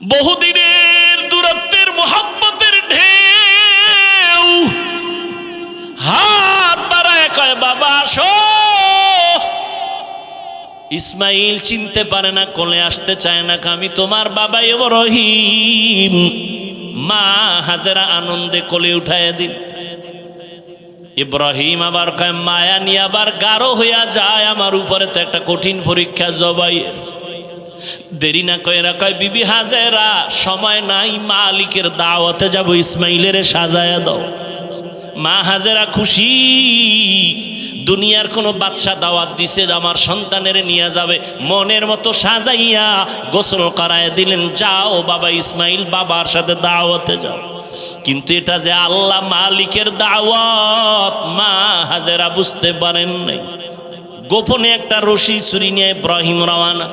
বহুদিনের দূরত্বের মোহাব্বতের ঢেউ হাত বাড়ায় কয় বাবা আসো। ইসমাইল চিনতে পারে না, কোলে আসতে চায় না, আমি তোমার বাবা ইব্রাহিম। মা হাজেরা আনন্দে কোলে উঠায় দিন। ইব্রাহিম আবার কয় মায়া নিয়ে আবার গাঢ় হইয়া যায়, আমার উপরে তো একটা কঠিন পরীক্ষা জবাইয়ের। দেরি না কইরা কয় বিবি হাজেরা সময় নাই, মালিকের দাওয়াতে যাব, ইসমাইলের সাজায়া দাও। মা হাজেরা খুশি, দুনিয়ার কোনো বাদশা দাওয়াত দিছে আমার সন্তানের নিয়ে যাবে, মনের মতো সাজাইয়া গোসল করায় দিলেন, যাও বাবা ইসমাইল বাবার সাথে দাওয়াতে যাও। কিন্তু এটা যে আল্লাহ মালিকের দাওয়াত মা হাজেরা বুঝতে পারেন নাই। গোপনে একটা রশি ছুরি নিয়ে ইব্রাহিম রওয়ানা।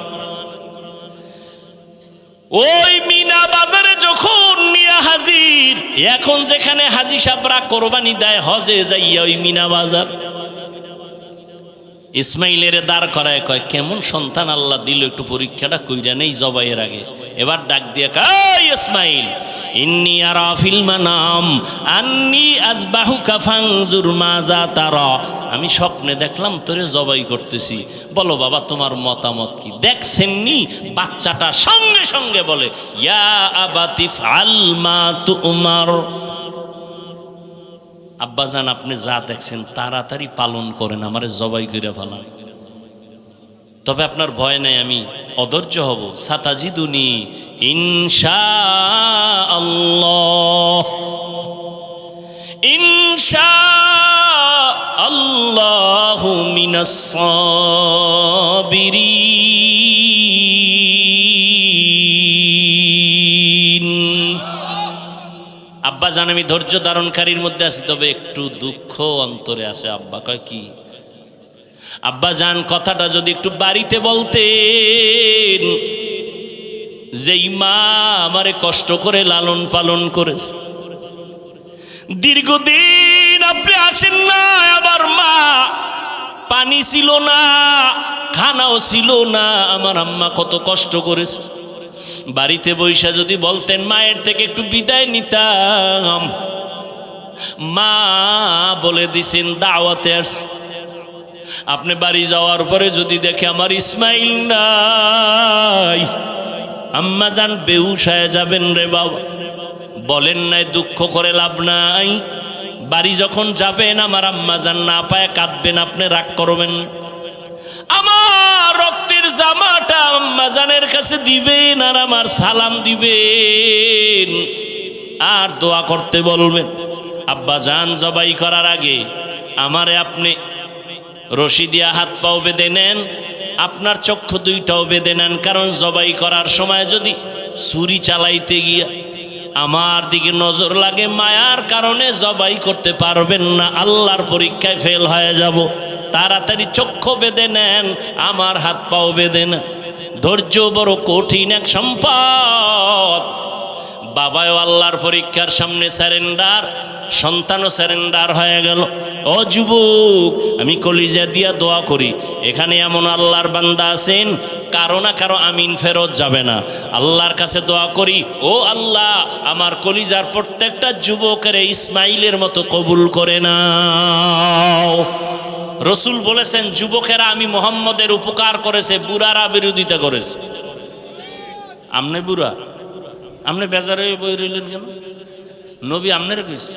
ওই মিনা বাজারে যখন নিয়ে হাজির, এখন যেখানে হাজি সাবরা কোরবানি দেয় হজে যাইয়া ওই মিনা বাজার, ইসমাইলের দাঁড় করায় কয় কেমন সন্তান আল্লাহ দিল, একটু পরীক্ষাটা কইরা নেই জবাইয়ের আগে। এবার ডাক দিয়ে কয় ইসমাইল ইন্নী আরা ফিল মানাম আন্নী আযবাহুকা ফানজুর মাযা তারা, আমি স্বপ্নে দেখলাম তোরে জবাই করতেছি, বলো বাবা তোমার মতামত কি। দেখছেননি বাচ্চাটা সঙ্গে সঙ্গে বলে ইয়া আবাতি ফাল মা তুমার, আব্বাজান আপনি যা দেখছেন তাড়াতাড়ি পালন করেন, আমারে জবাই করে ফেলান। তবে আপনার ভয় নাই, আমি অধৈর্য হব। সাতাজিদুনি ইনশাআল্লাহ, ইনশাআল্লাহু মিনাস সাবিরিন। আব্বা জান আমি ধৈর্য ধারণকারীর মধ্যে আছি, তবে একটু দুঃখ অন্তরে আছে। আব্বা কয় কি? আব্বা জান কথাটা যদি একটু বাড়িতে বলতেন, যেই মা আমারে কষ্ট করে লালন পালন করেছে, দীর্ঘদিন আপনি আসেন না, আবার মা পানি ছিল না, খানাও ছিল না, আমার আম্মা কত কষ্ট করেছে। বাড়িতে বৈশা যদি বলতেন মায়ের থেকে একটু বিদায় নিতাম। মা বলে দিছেন দাওয়াতে আসছে, আপনি বাড়ি যাওয়ার পরে যদি দেখে আমার ইসমাইল নাই, আম্মা জান বেহুশ হয়ে যাবেন রে বাবা। বলেন নাই দুঃখ করে লাভ নাই, বাড়ি যখন যাবেন আমার আম্মা জান না পায় কাঁদবেন, আপনি রাগ করবেন। আমার রক্তের জামাটা আম্মা জানের কাছে দিবেন আর আমার সালাম দিবেন আর দোয়া করতে বলবেন। আব্বা জান জবাই করার আগে আমারে আপনি রশি দিয়া হাত পাও বেঁধে নেন, আপনার চক্ষু দুইটাও বেঁধে নেন, কারণ জবাই করার সময় যদি ছুরি চালাইতে গিয়া আমার দিকে নজর লাগে, মায়ার কারণে জবাই করতে পারবেন না, আল্লাহর পরীক্ষায় ফেল হয়ে যাব। তাড়াতাড়ি চক্ষু বেঁধে নেন, আমার হাত পাও বেঁধে নেন। ধৈর্য বড় কঠিন এক সম্পদ। বাবাও আল্লাহর পরীক্ষার সামনে স্যারেন্ডার, সন্তানও স্যারেন্ডার হয়ে গেল। ও যুবক, আমি কলিজা দিয়া দোয়া করি, এখানে এমন আল্লাহর বান্দা আছেন কারো না কারো আমিন ফেরত যাবে না। আল্লাহর কাছে দোয়া করি, ও আল্লাহ আমার কলিজার প্রত্যেকটা যুবকের ইসমাইলের মতো কবুল করে নাও। রসুল বলেছেন যুবকেরা আমি মোহাম্মদের উপকার করেছে, বুড়ারা বিরোধিতা করেছে। আমনে বুড়া, আমনে বেজারে বই রইলেন কেন? নবী আমনের কইছে,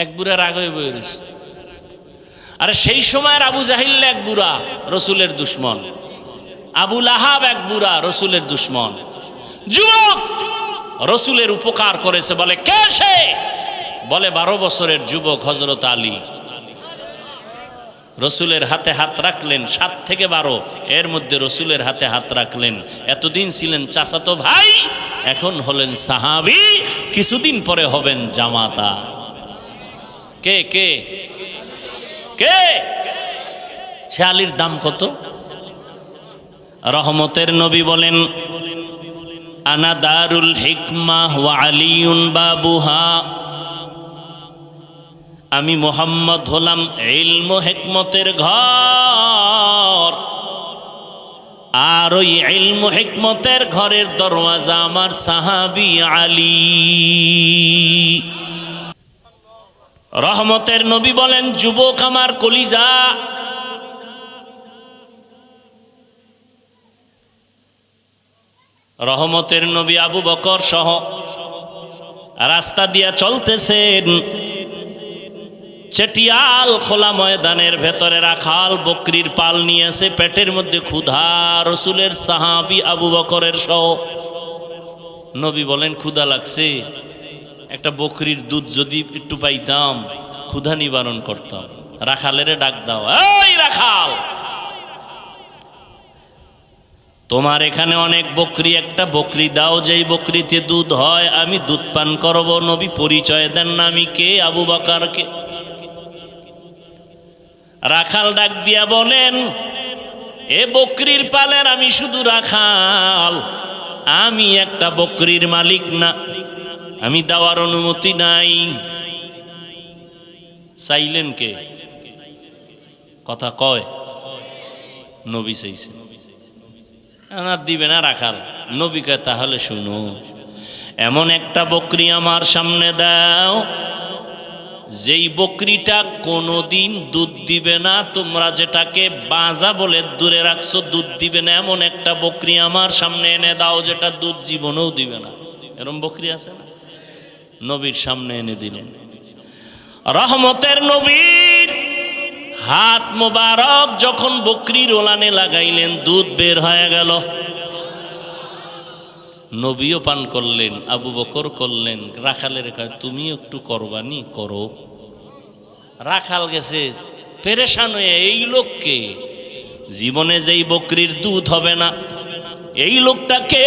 এক বুড়া রাগ হয়ে বই রয়েছে। আরে সেই সময়ের আবু জাহিল এক বুড়া, রসুলের দুশ্মন। আবু লাহাব এক বুড়া, রসুলের দুশ্মন। যুবক রসুলের উপকার করেছে, বলে কে সে? বলে 12 বছরের যুবক হযরত আলী। রসুলের হাতে হাত রাখলেন, 7 থেকে 12 এর মধ্যে রসুলের হাতে হাত রাখলেন। এতদিন ছিলেন চাচাতো ভাই, এখন হলেন সাহাবী, কিছুদিন পরে হবেন জামাতা। কে কে কে? সে আলীর দাম কত? রহমতের নবী বলেন আনা দারুল হিকমাহ ওয়া আলিউন বাবুহা, আমি মোহাম্মদ হলাম ইলম হিকমতের ঘর, আর ওই ইলম হিকমতের ঘরের দরওয়াজা আমার সাহাবী আলী। রহমতের নবী বলেন, যুবক আমার কলিজা, রহমতের নবী আবু বকর সহ রাস্তা দিয়া চলতেছেন। চেটিয়াল খোলা ময়দানের ভেতরে রাখাল বকরির পাল নিয়েছে, পেটের মধ্যে ক্ষুধা, রসুলের সাহাবী আবু বকরের সহ। নবী বলেন, ক্ষুধা লাগছে, একটা বকরির দুধ যদি একটু পাইতাম ক্ষুধা নিবারণ করতাম। রাখালেরে ডাক দাও, এই রাখাল, তোমার এখানে অনেক বকরি, একটা বকরি দাও যেই বকরিতে দুধ হয়, আমি দুধ পান করব। নবী পরিচয় দেন না, আমি কে? আবু বকর কে? রাখাল ডাক দিয়া বলেন, এ বকরির পালের আমি শুধু রাখাল, আমি একটা বকরির মালিক না, আমি দেওয়ার অনুমতি নাই। চাইলেন কে? কথা কয়, নবী চাইছে, আর দিবে না রাখাল। নবী কয়, তাহলে শুনো, এমন একটা বকরি আমার সামনে দাও যেই বকরিটা কোনোদিন দুধ দিবে না, তোমরা যেটাকে বাজা বলে দূরে রাখছো, দুধ দিবে না, এমন একটা বকরি আমার সামনে এনে দাও যেটা দুধ জীবনেও দিবে না। এরকম বকরি আছে না? নবীর সামনে এনে দিলেন। রহমতের নবীর হাত মোবারক যখন বকরির ওলানে লাগাইলেন, দুধ বের হয়ে গেল। নবীও পান করলেন, আবু বকর করলেন। রাখালের কয়, তুমি একটু করবানি করো। রাখাল গেছে পেরেশান হয়ে, এই লোককে, জীবনে যেই বকরির দুধ হবে না, এই লোকটাকে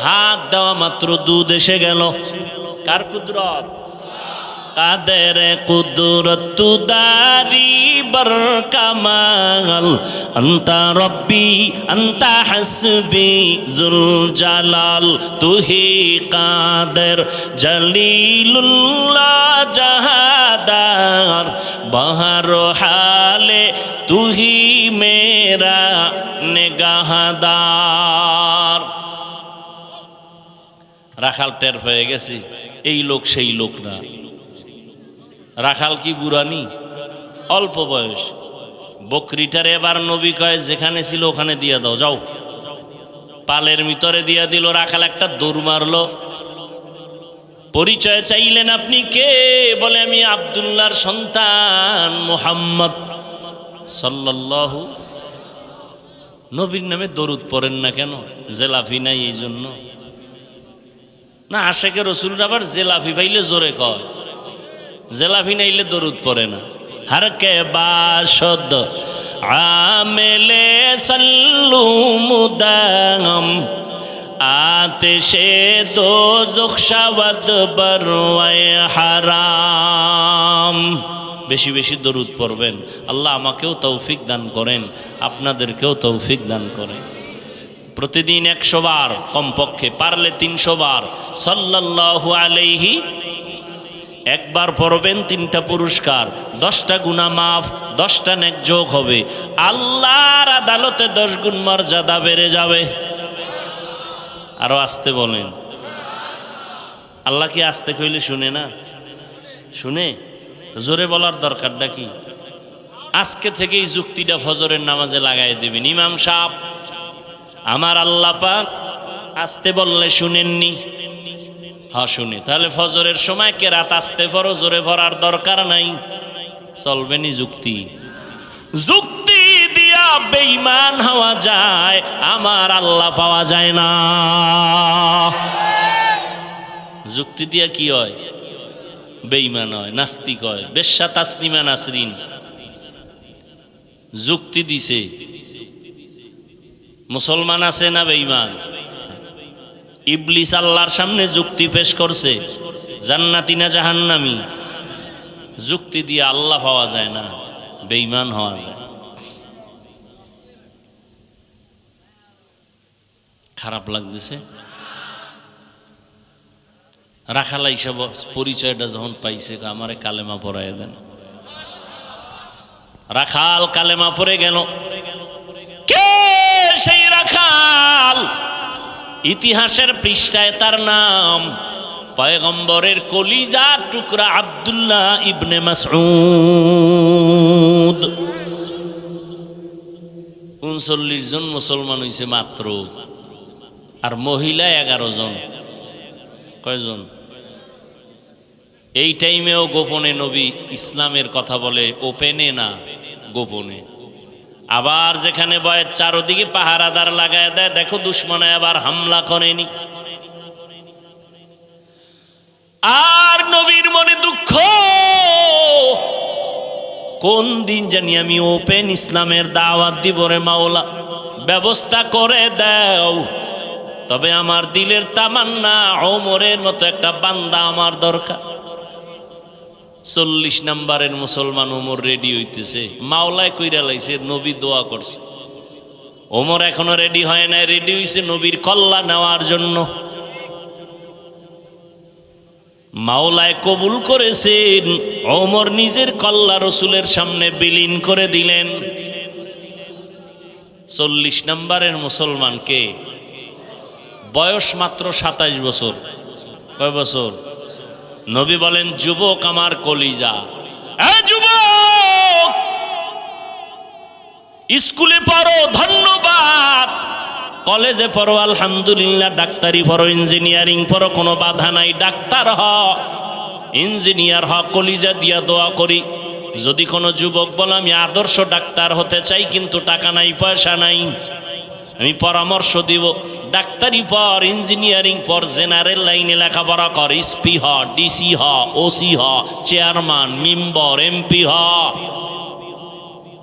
হাত দেওয়া মাত্র দুধ এসে গেল। কার কুদরত? কাদের কুদরত দারি বর কামাল, আন্তা রব্বি আন্তা হাসবি জুল জালাল, তুহি কাদের জলিলুল্লাহ জাহাদার, বহর হালে তুহি মেরা নেগাহদার। রাখাল টের পেয়ে গেছি, এই লোক সেই লোক না। রাখাল কি বুড়ানি? অল্প বয়স। বকরিটারে এবার নবী কয়, যেখানে ছিল ওখানে দিয়া দাও, যাও। পালের ভিতরে দিয়া দিল। রাখাল একটা দৌড় মারলো। পরিচয় চাইলেন, আপনি কে? বলে, আমি আব্দুল্লাহর সন্তান মুহাম্মদ সাল্লাল্লাহু। নবীর নামে দরুদ পড়েন না কেন? জেলাফি নাই এই জন্য না? আশেকে রসুলরা আবার জেলাফি পাইলে জোরে কয়, জেলাফি নাইলে দরুদ পড়ে না। হর কে বাসদ আমেলে সল্লু মুদাম, আতেশে দোজখ শাওয়াদ বরওয়ায়ে হারাম। বেশি বেশি দরুদ পড়বেন। আল্লাহ আমাকেও তৌফিক দান করেন, আপনাদেরকেও তৌফিক দান করেন। প্রতিদিন 100 বার, কমপক্ষে পারলে 300 বার সাল্লাল্লাহু আলাইহি। একবার পড়বেন 3টা পুরস্কার, 10টা গুনাহ মাফ, 10টা নেক যোগ হবে। আল্লাহর আদালতে 10 গুণ মর্যাদা বেড়ে যাবে। আরো আসতে বলেন। আল্লাহ কি আসতে কইলে শুনে না? শুনে। জোরে বলার দরকারটা কি? আজকে থেকেই যুক্তিটা ফজরের নামাজে লাগাই দেবেন। ইমাম সাহেব, আমার আল্লাহ পাক আসতে বললে শুনেননি? হ্যাঁ শুনে। তাহলে ফজরের সময় কে রাত আসতে পড়ো, জোরে পড়ার দরকার নাই। চলবেনি যুক্তি। যুক্তি দিয়া বেঈমান হওয়া যায়, আমার আল্লাহ পাওয়া যায় না। যুক্তি দিয়া কি হয়? বেঈমান হয়, নাস্তিক হয়। বেশ্যা তাসলিমা নাসরিন যুক্তি দিছে, মুসলমান আছে না বেঈমান? ইবলিস আল্লাহর সামনে যুক্তি পেশ করছে, জান্নাতি না জাহান্নামী। যুক্তি দিয়ে আল্লাহ পাওয়া যায় না, বেঈমান হওয়া যায়। খারাপ লাগতেছে। রাখালা হিসাব পরিচয়টা যখন পাইছে, আমারে কালেমা পড়ায় দেন। রাখাল কালেমা পড়ে গেল। কে ইতিহাসের পৃষ্ঠায় তার নাম পয়গম্বরের কলিজার টুকরা আব্দুল্লাহ ইবনে মাসউদ। ৩৯ জন মুসলমান হইছে মাত্র, আর মহিলা 11 জন। কয়জন? এই টাইমেও গোপনে নবী ইসলামের কথা বলে, ওপেনে না, গোপনে। আবার যেখানে বয়ের চারদিকে পাহারাদার লাগায় দেয়, দেখো দুশ্মনে আবার হামলা করেনি। আর নবীর মনে দুঃখ, কোন দিন জানি আমি ওপেন ইসলামের দাওয়াত দিব রে মাওলা, ব্যবস্থা করে দাও। তবে আমার দিলের তামান্না ওমরের মতো একটা বান্দা আমার দরকার। 40 নম্বরের মুসলমান ওমর রেডি হইতেছে, মাওলায় কইরা লাইছে, নবী দোয়া করছে। ওমর এখনো রেডি হয় না, রেডি হইছে নবীর কল্লা নেওয়ার জন্য। মাওলায় কবুল করেছেন, ওমর নিজের কল্লা রসুলের সামনে বিলীন করে দিলেন। 40 নম্বরের মুসলমানকে বয়স মাত্র 27 বছর। কয় বছর? নবী বলেন, যুবক আমার কলিজা, যুবক স্কুলে পড়ো ধন্যবাদ, কলেজে পড়ো আলহামদুলিল্লাহ, ডাক্তারি পড়ো, ইঞ্জিনিয়ারিং পড়ো, কোনো বাধা নাই, ডাক্তার হ, ইঞ্জিনিয়ার হ, কলিজা দিয়া দোয়া করি। যদি কোনো যুবক বলে আমি আদর্শ ডাক্তার হতে চাই কিন্তু টাকা নাই, পয়সা নাই, আমি পরামর্শ দিব, ডাক্তারি পর, ইঞ্জিনিয়ারিং পর, জেনারেল লাইনে লেখাপড়া কর, এসপি হ, ডিসি হ, ওসি হ, চেয়ারম্যান, মেম্বার, এমপি হ।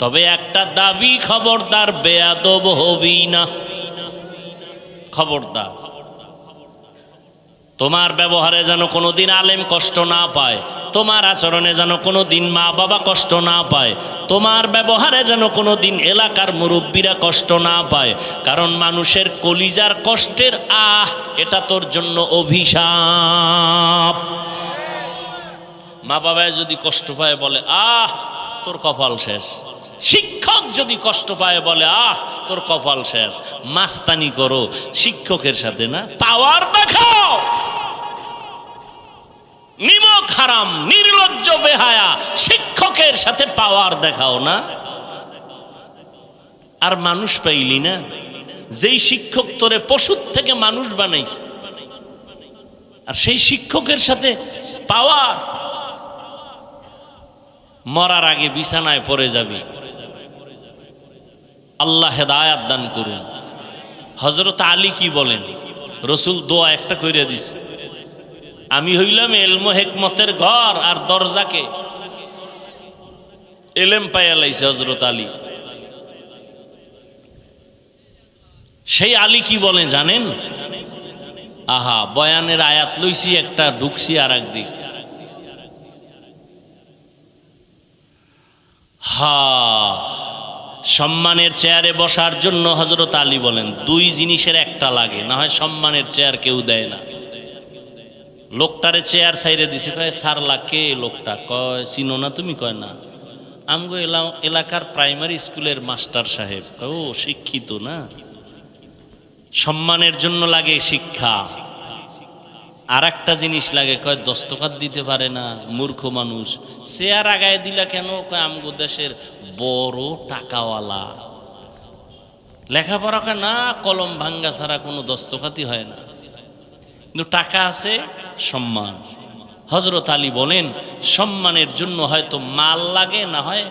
তবে একটা দাবি, খবরদার বেয়াদব হবি না, খবরদার। তোমার ব্যবহারে যেন কোনোদিন আলেম কষ্ট না পায়, তোমার আচরণে যেন কোনোদিন মা বাবা কষ্ট না পায়, তোমার ব্যবহারে যেন কোনোদিন এলাকার মুরব্বীরা কষ্ট না পায়। কারণ মানুষের কলিজার কষ্টের এটা তোর জন্য অভিশাপ। মা বাবায় যদি কষ্ট পায় বলে তোর কপাল শেষ। শিক্ষক যদি কষ্ট পায় বলে তোর কপাল শেষ। মাস্তানি করো শিক্ষকের সাথে না, পাওয়ার দেখাও। নিমক হারাম, নির্লজ্জ বেহায়া শিক্ষকের সাথে পাওয়ার দেখাও না। আর মানুষ পাইলি না, যেই শিক্ষক তোরে পশুর থেকে মানুষ বানাইছে, আর সেই শিক্ষকের সাথে পাওয়ার। মরার আগে বিছানায় পড়ে যাবি। আল্লাহ হেদায়াত দান করুন। হযরত আলী কি বলেন? রসুল দোয়া একটা কইরা দিছে, আমি হইলাম এলম হেকমতের ঘর, আর দরজাকে এলেম পাইয়া লাইছে হযরত আলী। সেই আলী কি বলে জানেন? বয়ানের আয়াত লইছি একটা, ঢুকছি আর একদিক। সম্মানের চেয়ারে বসার জন্য হযরত আলী বলেন 2 জিনিসের একটা লাগে, না হয় সম্মানের চেয়ার কেউ দেয় না। লোকটারে চেয়ার ছাইরে দিছে, কয় স্যার লাকে লোকটা, কয় চিনো না তুমি? কয় না, আমগো এলাকার প্রাইমারি স্কুলের মাস্টার সাহেব। ও শিক্ষিত না? সম্মানের জন্য লাগে শিক্ষা। আর একটা জিনিস লাগে, কয় দস্তখত দিতে পারে না, মূর্খ মানুষ। চেয়ার আগায় দিলা কেন? কয় আমগো দেশের বড় টাকাওয়ালা, লেখাপড়া করে না, কলম ভাঙ্গা ছাড়া কোনো দস্তখতই হয় না, কিন্তু টাকা আছে, সম্মান। হযরত আলী বলেন সম্মানের জন্য হয়তো মাল লাগে, না হয়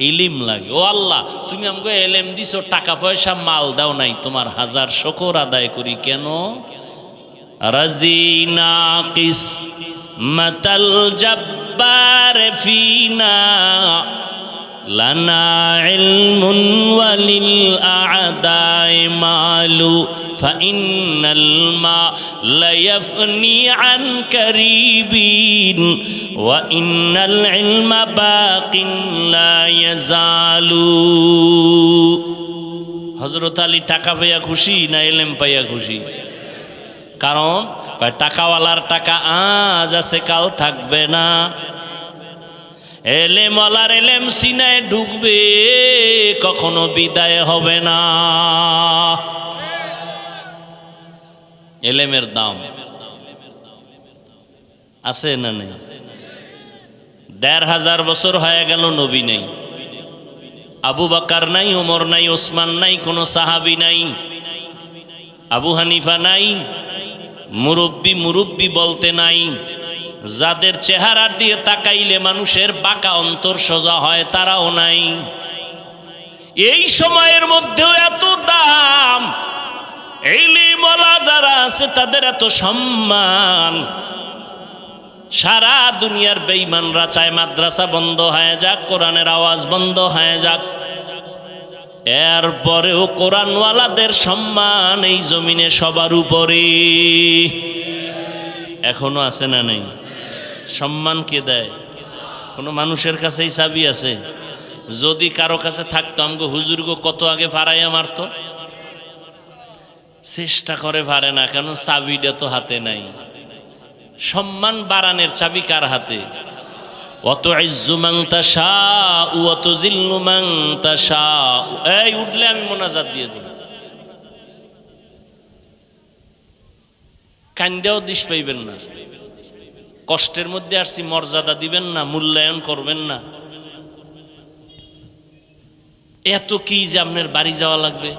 ইলম লাগে। ও আল্লাহ, তুমি আমাকে এলেম দিছো, টাকা পয়সা মাল দাও নাই, তোমার হাজার শুকর আদায় করি। কেন? রাজিনা কিসমাতাল জব্বার ফিনা লানা ইলমুন ওয়ালিল আ'দাই মালু ফাইন্নাল মা লা ইয়াফনি আন কারিবিন ওয়া ইন্নাল ইলমা বাকিন লা ইয়াজালু। হযরত আলী টাকা পাইয়া খুশি না ইলম পাইয়া খুশি? কারণ টাকাওয়ালার টাকা আজ আছে, কাল থাকবে না। এলেমওয়ালার এলেম সিনায় ঢুকবে, কখনো বিদায় হবে না। এলেমের দাম আছে না নেই? ১৫০০ বছর হয়ে গেল নবী নেই, আবু বকর নাই, ওমর নাই, ওসমান নাই, কোনো সাহাবী নাই, আবু হানিফা নাই, মুরব্বি বলতে নাই। যাদের চেহারা দিয়ে তাকাইলে মানুষের বাঁকা অন্তর সোজা হয় তারাও নাই। এই সময়ের মধ্যেও এত দাম, ইলমওয়ালা যারা আছে তাদের এত সম্মান। সারা দুনিয়ার বেঈমানরা চায় মাদ্রাসা বন্ধ হয়ে যাক, কোরআনের আওয়াজ বন্ধ হয়ে যাক, এরপরেও কোরআনওয়ালাদের সম্মান এই জমিনে সবার উপরে এখনো আছে না নেই? সম্মান কে দেয়? কোনো মানুষের কাছেই চাবি আছে? যদি কারো কাছে থাকতো আমগো হুজুরগো কত আগে ফারাইয়া মারতো। চেষ্টা করে পারে না, কেন? চাবিটা তো হাতে নাই। সম্মান বাড়ানোর চাবি কার হাতে? অত ইজ্জু মান তাশাউ ওয়া তুযিল্লু মান তাশাউ। এই উঠলে আমি মোনাজাত দিয়ে দেব, কান্দেও দিশ পাইবেন না। কষ্টের মধ্যে আসছি, মর্যাদা দিবেন না, মূল্যায়ন করবেন না। এত কি যে আপনার বাড়ি যাওয়া লাগবে?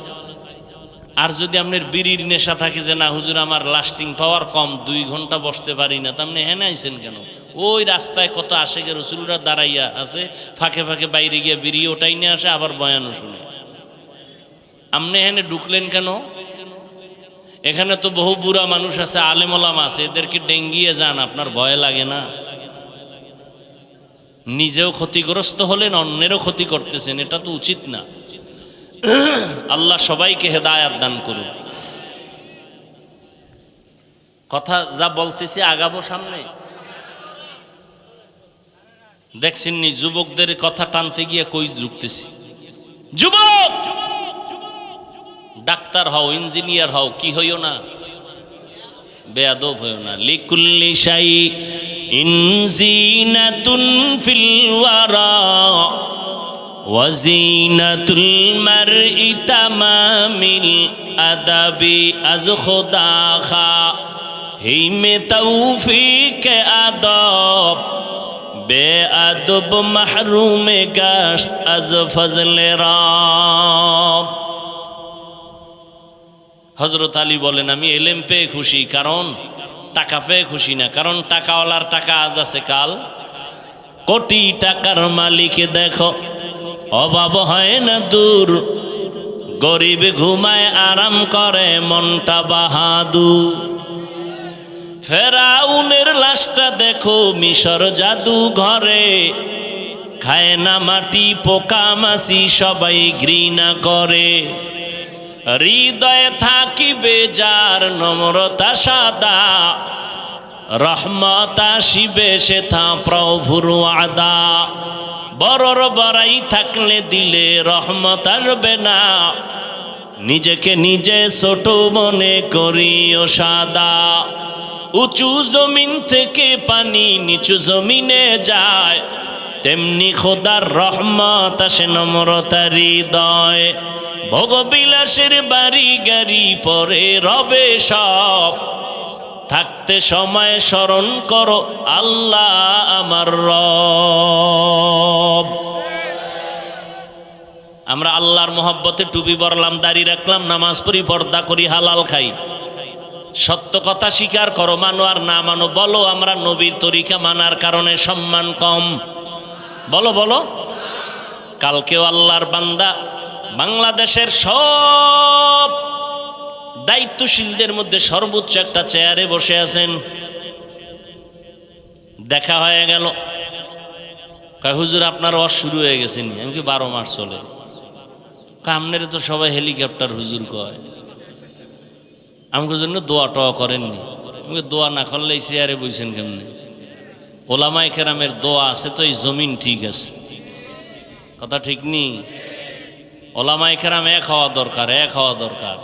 আর যদি আপনার বিড়ির নেশা থাকে যে না হুজুর আমার লাস্টিং পাওয়ার কম, 2 ঘন্টা বসতে পারি না, তা আপনি হেনে আইছেন কেন? ওই রাস্তায় কত আশেকের রসুলরা দাঁড়াইয়া আছে, ফাঁকে ফাঁকে বাইরে গিয়ে বিড়ি ওটাই নিয়ে আসে, আবার বয়ানও শুনে। আপনি হেনে ঢুকলেন কেন? এখানে তো বহু বুড়া মানুষ আছে, আলেম ওলামা আছে, এদেরকে ডেঙ্গিয়ে যান, আপনার ভয় লাগে না? নিজেও ক্ষতিগ্রস্ত হলেন, অন্যেরও ক্ষতি করতেছেন, এটা তো উচিত না। আল্লাহ সবাইকে হেদায়াত দান করুন। কথা যা বলতেছি আগাবো সামনে। দেখছেন নি যুবকদের কথা টানতে গিয়ে কই ঢুকতেছি। যুবক, ডাক্তার হও, ইঞ্জিনিয়ার হও, কি হইও না, বেয়াদব হইও না। লিকুল্লি শাইইন জিনাতুন ফিল ওয়ারা ওয়াজিনাতুল মারই তামামিল আদাবি আজ খোদা খা হিমে তৌফিক আদব বেআদব মাহরুমে গাশত আজ ফজলে রাব। হযরত আলী বলেন আমি এলেম পেয়ে খুশি, কারণ টাকা পেয়ে খুশি না। কারণ টাকাওয়ালার টাকা আজ আছে কাল। কোটি টাকার মালিক দেখো অভাব হয় না দূর, গরিব ঘুমায় আরাম করে মনটা বাহাদুর। ফেরাউনের লাশটা দেখো মিশর জাদু ঘরে, খায় না মাটি পোকা মাছি সবাই ঘৃণা করে। হৃদয়ে থাকিবে যার নম্রতা সাদা, রহমত আসিবে সেথা প্রভুর ওয়াদা। বড়র বড়াই থাকলে দিলে রহমত আসবে না, নিজেকে নিজে ছোট মনে করিও সাদা। উঁচু জমিন থেকে পানি নিচু জমিনে যায়, তেমনি খোদার রহমত আসে নম্রতার হৃদয়। ভোগবিলাসের বাড়ি গাড়ি পরে রবে সব, থাকতে সময় স্মরণ করো আল্লাহ আমার রব। আমরা আল্লাহর মহব্বতে টুপি পরলাম, দাড়ি রাখলাম, নামাজ পড়ি, পর্দা করি, হালাল খাই। সত্য কথা স্বীকার করো, মানো আর না মানো। বলো আমরা নবীর তরিকা মানার কারণে সম্মান কম? বলো বলো। কালকেও আল্লাহর বান্দা বাংলাদেশের সব দায়িত্বশীলদের মধ্যে সর্বোচ্চ একটা চেয়ারে বসে আছেন। দেখা হয়ে গেল, কয় হুজুর আপনার ওয়াজ শুরু হয়ে গেছে নি? আমি কি 12 মাস চলে? আপনারে তো সবাই হেলিকপ্টার হুজুর কয়, আমাকে জন্য দোয়া টোয়া করেননি? আমাকে দোয়া না করলে এই চেয়ারে বইছেন কেমনি? ওলামায়ে কেরামের দোয়া আছে তো এই জমিন ঠিক আছে। কথা ঠিক নি? ওলামায়ে কেরাম এক হওয়া দরকার, এক হওয়া দরকার।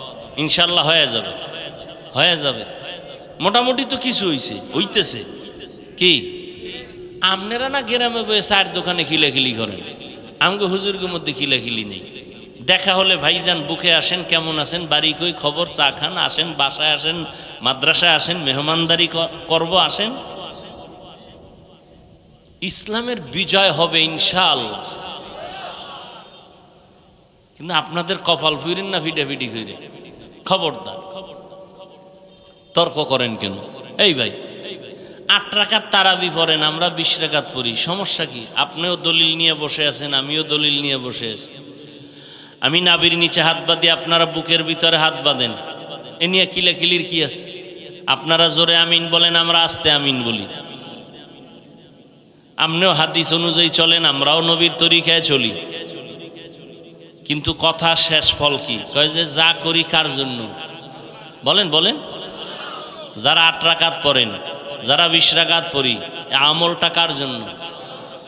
ইনশাল্লাহ হয়ে যাবে, হয়ে যাবে। মোটামুটি তো কিছু হইছে, হইতেছে। কি আপনারা না গ্রামে বয়ে চার দোকানে খিলাখিলি করেন, আমাকে হুজুরের মধ্যে খিলাখিলি নেই। দেখা হলে ভাইজান বুকে আসেন, কেমন আছেন, বাড়ি কই, খবর, চা খান, আসেন, বাসায় আসেন, মাদ্রাসায় আসেন, মেহমানদারি করব, আসেন। ইসলামের বিজয় হবে ইনশাআল্লাহ। কিন্তু আপনাদের কপাল ফুইরেন না ফিডাফিডি কইরে, খবরদার। তর্ক করেন কেন? এই ভাই 8 রাকাত তারাবি পড়েন, আমরা 20 রাকাত পড়ি, সমস্যা কি? আপনিও দলিল নিয়ে বসে আছেন, আমিও দলিল নিয়ে বসে আছি। আমি নাভির নিচে হাত বাঁধি, আপনারা বুকের ভিতরে হাত বাঁধেন, এ নিয়ে কিলাকিলির কি আছে? আপনারা জোরে আমিন বলেন, আমরা আস্তে আমিন বলি। আপনিও হাদিস অনুযায়ী চলেন, আমরাও নবীর তরিকায় চলি। কিন্তু কথা শেষ ফল কি? কয় যে যা করি কার জন্য? বলেন বলেন। যারা 8 রাকাত পড়েন, যারা 20 রাকাত পড়ি, আমলটা কার জন্য?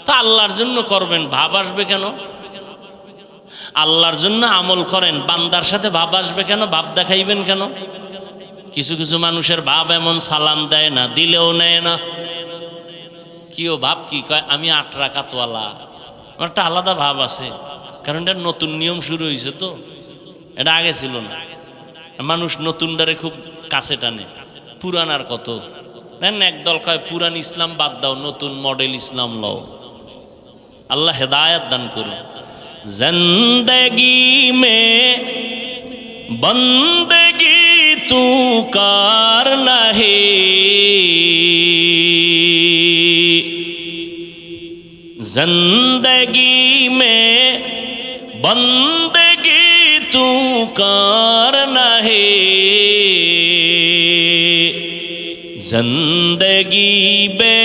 তা আল্লাহর জন্য করবেন, ভাব আসবে কেন? আল্লাহর জন্য আমল করেন, বান্দার সাথে ভাব আসবে কেন? ভাব দেখাইবেন কেন? কিছু কিছু মানুষের ভাব এমন, সালাম দেয় না, দিলেও নেয় না। কিও ভাব কি? কয় আমি 8 রাকাতওয়ালা। আমার একটা আলাদা ভাব আছে, কারণ এটা নতুন নিয়ম শুরু হয়েছে, তো এটা আগে ছিল না। মানুষ নতুনটারে খুব কাছে টানে, পুরানার কত দেন। একদল কয় পুরান ইসলাম বাদ দাও, নতুন মডেল ইসলাম লও। আল্লাহ হেদায়েত দান করুন। জিন্দেগি মে বন্দেগি তু করনা হে, जिंदगी में बंदगी तू करना है, जिंदगी बे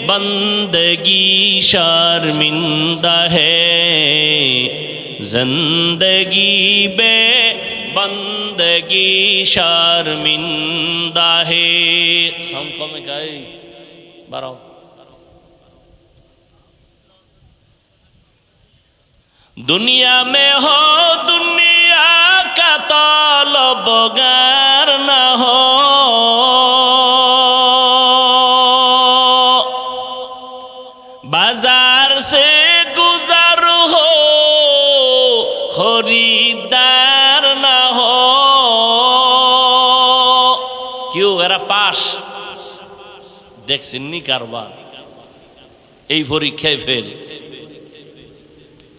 बंदगी शर्मिंदा है, जिंदगी बे बंदगी शर्मिंदा है। संको में क्या है? बारो दुनिया में हो दुनिया का तलबगार न हो, बाजार से गुजर हो खरीदार न हो। क्यों एरा पास देखছেননি কারবার? এই পরীক্ষায় ফেল।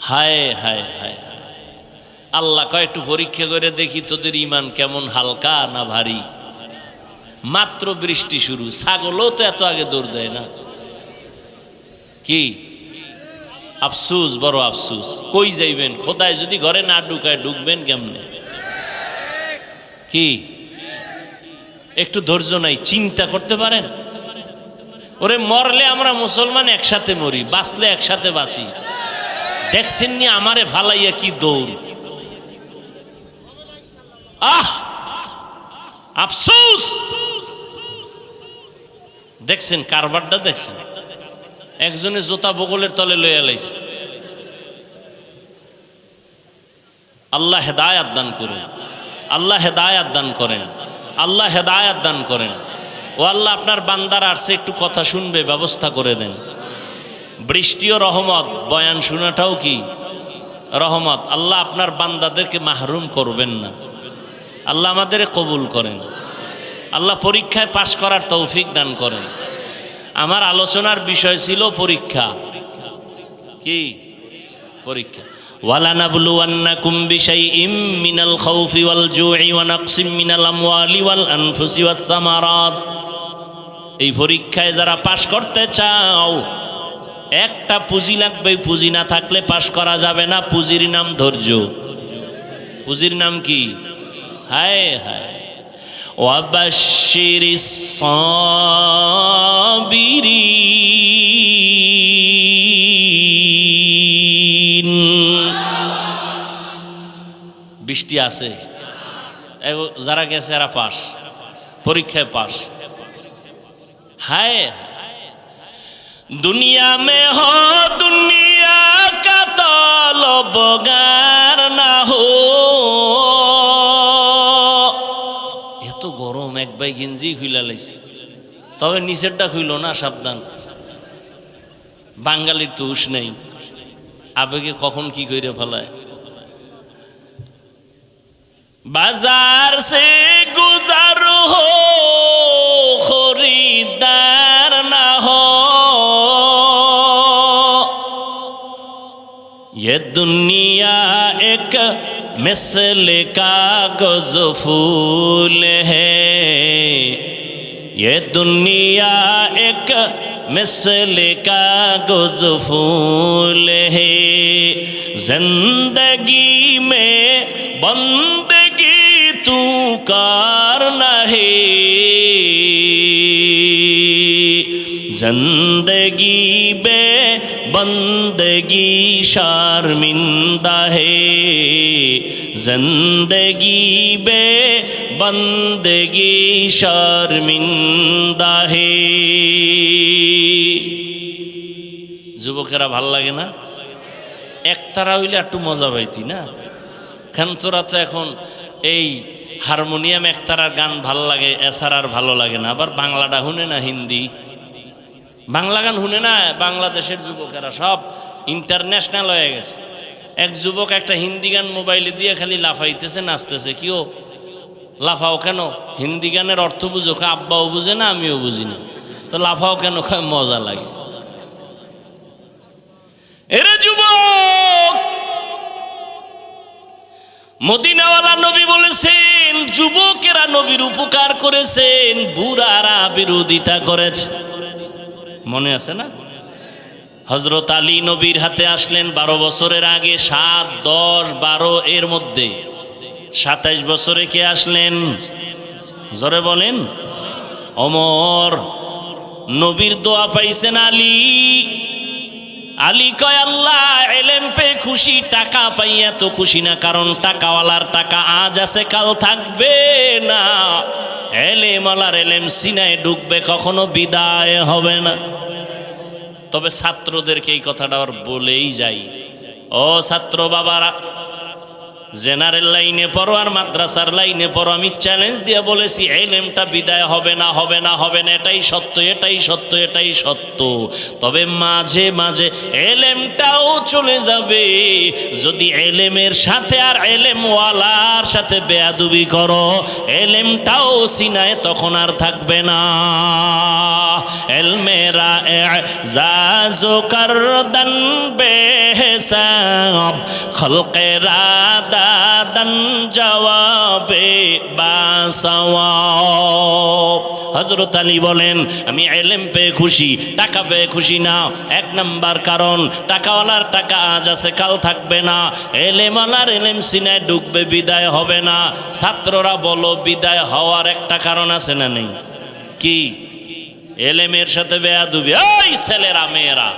হায় হায় হায়, আল্লাহ কয় একটু পরীক্ষা করে দেখি তোদের ইমান কেমন, হালকা না ভারী। মাত্র বৃষ্টি শুরু, ছাগলও তো এত আগে দৌড় দেয় না। কি আফসুস, বড় আফসুস। কই যাইবেন? খোদায় যদি ঘরে না ঢুকায় ঢুকবেন কেমনে? কি একটু ধৈর্য নাই? চিন্তা করতে পারেন? ওরে মরলে আমরা মুসলমান একসাথে মরি, বাঁচলে একসাথে বাঁচি। দেখছেননি আমারে ফালাইয়া কি দৌড়? আহ আফসোস। দেখছেন কারবারটা? দেখছেন একজনে জোতা বগলের তলে লইয়া লাইছে। আল্লাহ হেদায়েত দান করেন, আল্লাহ হেদায়েত দান করেন, আল্লাহ হেদায়েত দান করেন। ও আল্লাহ, আপনার বান্দার আসছে, একটু কথা শুনবে, ব্যবস্থা করে দেন। বৃষ্টিও রহমত, বয়ান শোনাটাও কি রহমত। আল্লাহ আপনার বান্দাদেরকে মাহরুম করবেন না। আল্লাহ আমাদের কবুল করেন। আল্লাহ পরীক্ষায় পাশ করার তৌফিক দান করেন। আমার আলোচনার বিষয় ছিল পরীক্ষা। কি পরীক্ষা? ওয়ালানাবলুওয়ান্নাকুম বিশাইইম মিনাল খাউফি ওয়াল জুই ওয়া নাকসিম মিনাল আমওয়ালি ওয়াল আনফুসি ওয়াস সামারাত। এই পরীক্ষায় যারা পাশ করতে চাও, একটা পুঁজি লাগবে। পুঁজি না থাকলে পাশ করা যাবে না। পুঁজির নাম ধৈর্য। পুঁজির নাম কি? হায় হায়। ওয়াবাশশিরিস সাবিরিন। বৃষ্টি আছে, যারা গেছে এরা পাস, পরীক্ষায় পাস। হায় दुनिया में हो दुनिया का तलबगार ना हो। এত গরম, এক ভাই গেঞ্জি খুইলা লাইছে, তবে নিচেরটা খুইল না, সাবধান। বাঙালির তো হুঁশ নেই, আবেগে কখন কি করে ফেলায়। बाजार से गुजर हो खरीदार ना हो, ये दुनिया एक मिसल कागज फूल है, ये दुनिया एक मिसल कागज फूल है। जिंदगी में बंदगी तू करना है, जिंदगी बे बंदगी शर्मिंदा है, जिंदगी बे बंदगी शर्मिंदा है। যুবকেরা ভাল লাগে না? একতারা হইলে একটু মজা পাইতি না? খান তোরা তো এখন এই হারমোনিয়াম একতারার গান ভাল লাগে, এছাড়া আর ভালো লাগে না। আবার বাংলাটা শুনে না, হিন্দি বাংলা গান শুনে না। বাংলাদেশের যুবকেরা সব ইন্টারন্যাশনাল হয়ে গেছে। এক যুবক একটা হিন্দি গান মোবাইলে দিয়ে খালি লাফাইতেছে, নাচতেছে। কিও লাফাও কেন? হিন্দি গানের অর্থ বুঝো? আব্বাও বুঝে না, আমিও বুঝি না, তো লাফাও কেন? মজা লাগে। এরে যুবক, মদিনাওয়ালা নবী বলেছেন যুবকেরা নবীর উপকার করেছেন, বুড়ারা বিরোধিতা করেছে। মনে আছে না? হযরত আলী নবীর হাতে আসলেন 12 বছরের আগে। 7, 10, 12 এর মধ্যে 27 বছরে কে আসলেন? জোরে বলেন। ওমর। নবীর দোয়া পাইছেন আলী। আলী কয় আল্লাহ এলেম পেয়ে খুশি, টাকা পাইয়া তো খুশি না, কারণ টাকাওয়ালার টাকা আজ আছে কাল থাকবে না। এলেমওয়ালার এলেম সিনায় ঢুকবে, কখনো বিদায় হবে না। তবে ছাত্রদেরকে এই কথাটা আবার বলেই যাই, ও ছাত্র বাবারা, জেনারেল লাইনে পড়ো আর মাদ্রাসার লাইনে পড়ো, আমি চ্যালেঞ্জ দিয়ে বলেছি এলেমটা বিদায় হবে না, হবে না, হবে না। এটাই সত্য, এটাই সত্য, এটাই সত্য। তবে মাঝে মাঝে এলেমটাও চলে যাবে। যদি এলেমের সাথে আর এলেমওয়ালার সাথে বেয়াদবি করো, এলেমটাও সিনায় তখন আর থাকবে না। এলমেরা এজাজো করদন বেহিসাব, খলকেরা দাদান জবাবে বাসওয়াব। হযরত আলী বলেন আমি এলেম পেয়ে খুশি, টাকা পেয়ে খুশি না। 1 নাম্বার কারণ, টাকাওয়ালার টাকা আজ আছে কাল থাকবে না। এলেমওয়ালার এলেম সিনায় ঢুকবে, বিদায় হবে না। ছাত্ররা বলো, বিদায় হওয়ার একটা কারণ আছে না নেই? কি? এলেমের সাথে বেয়াদবি। ওই ছেলেরা মেয়েরা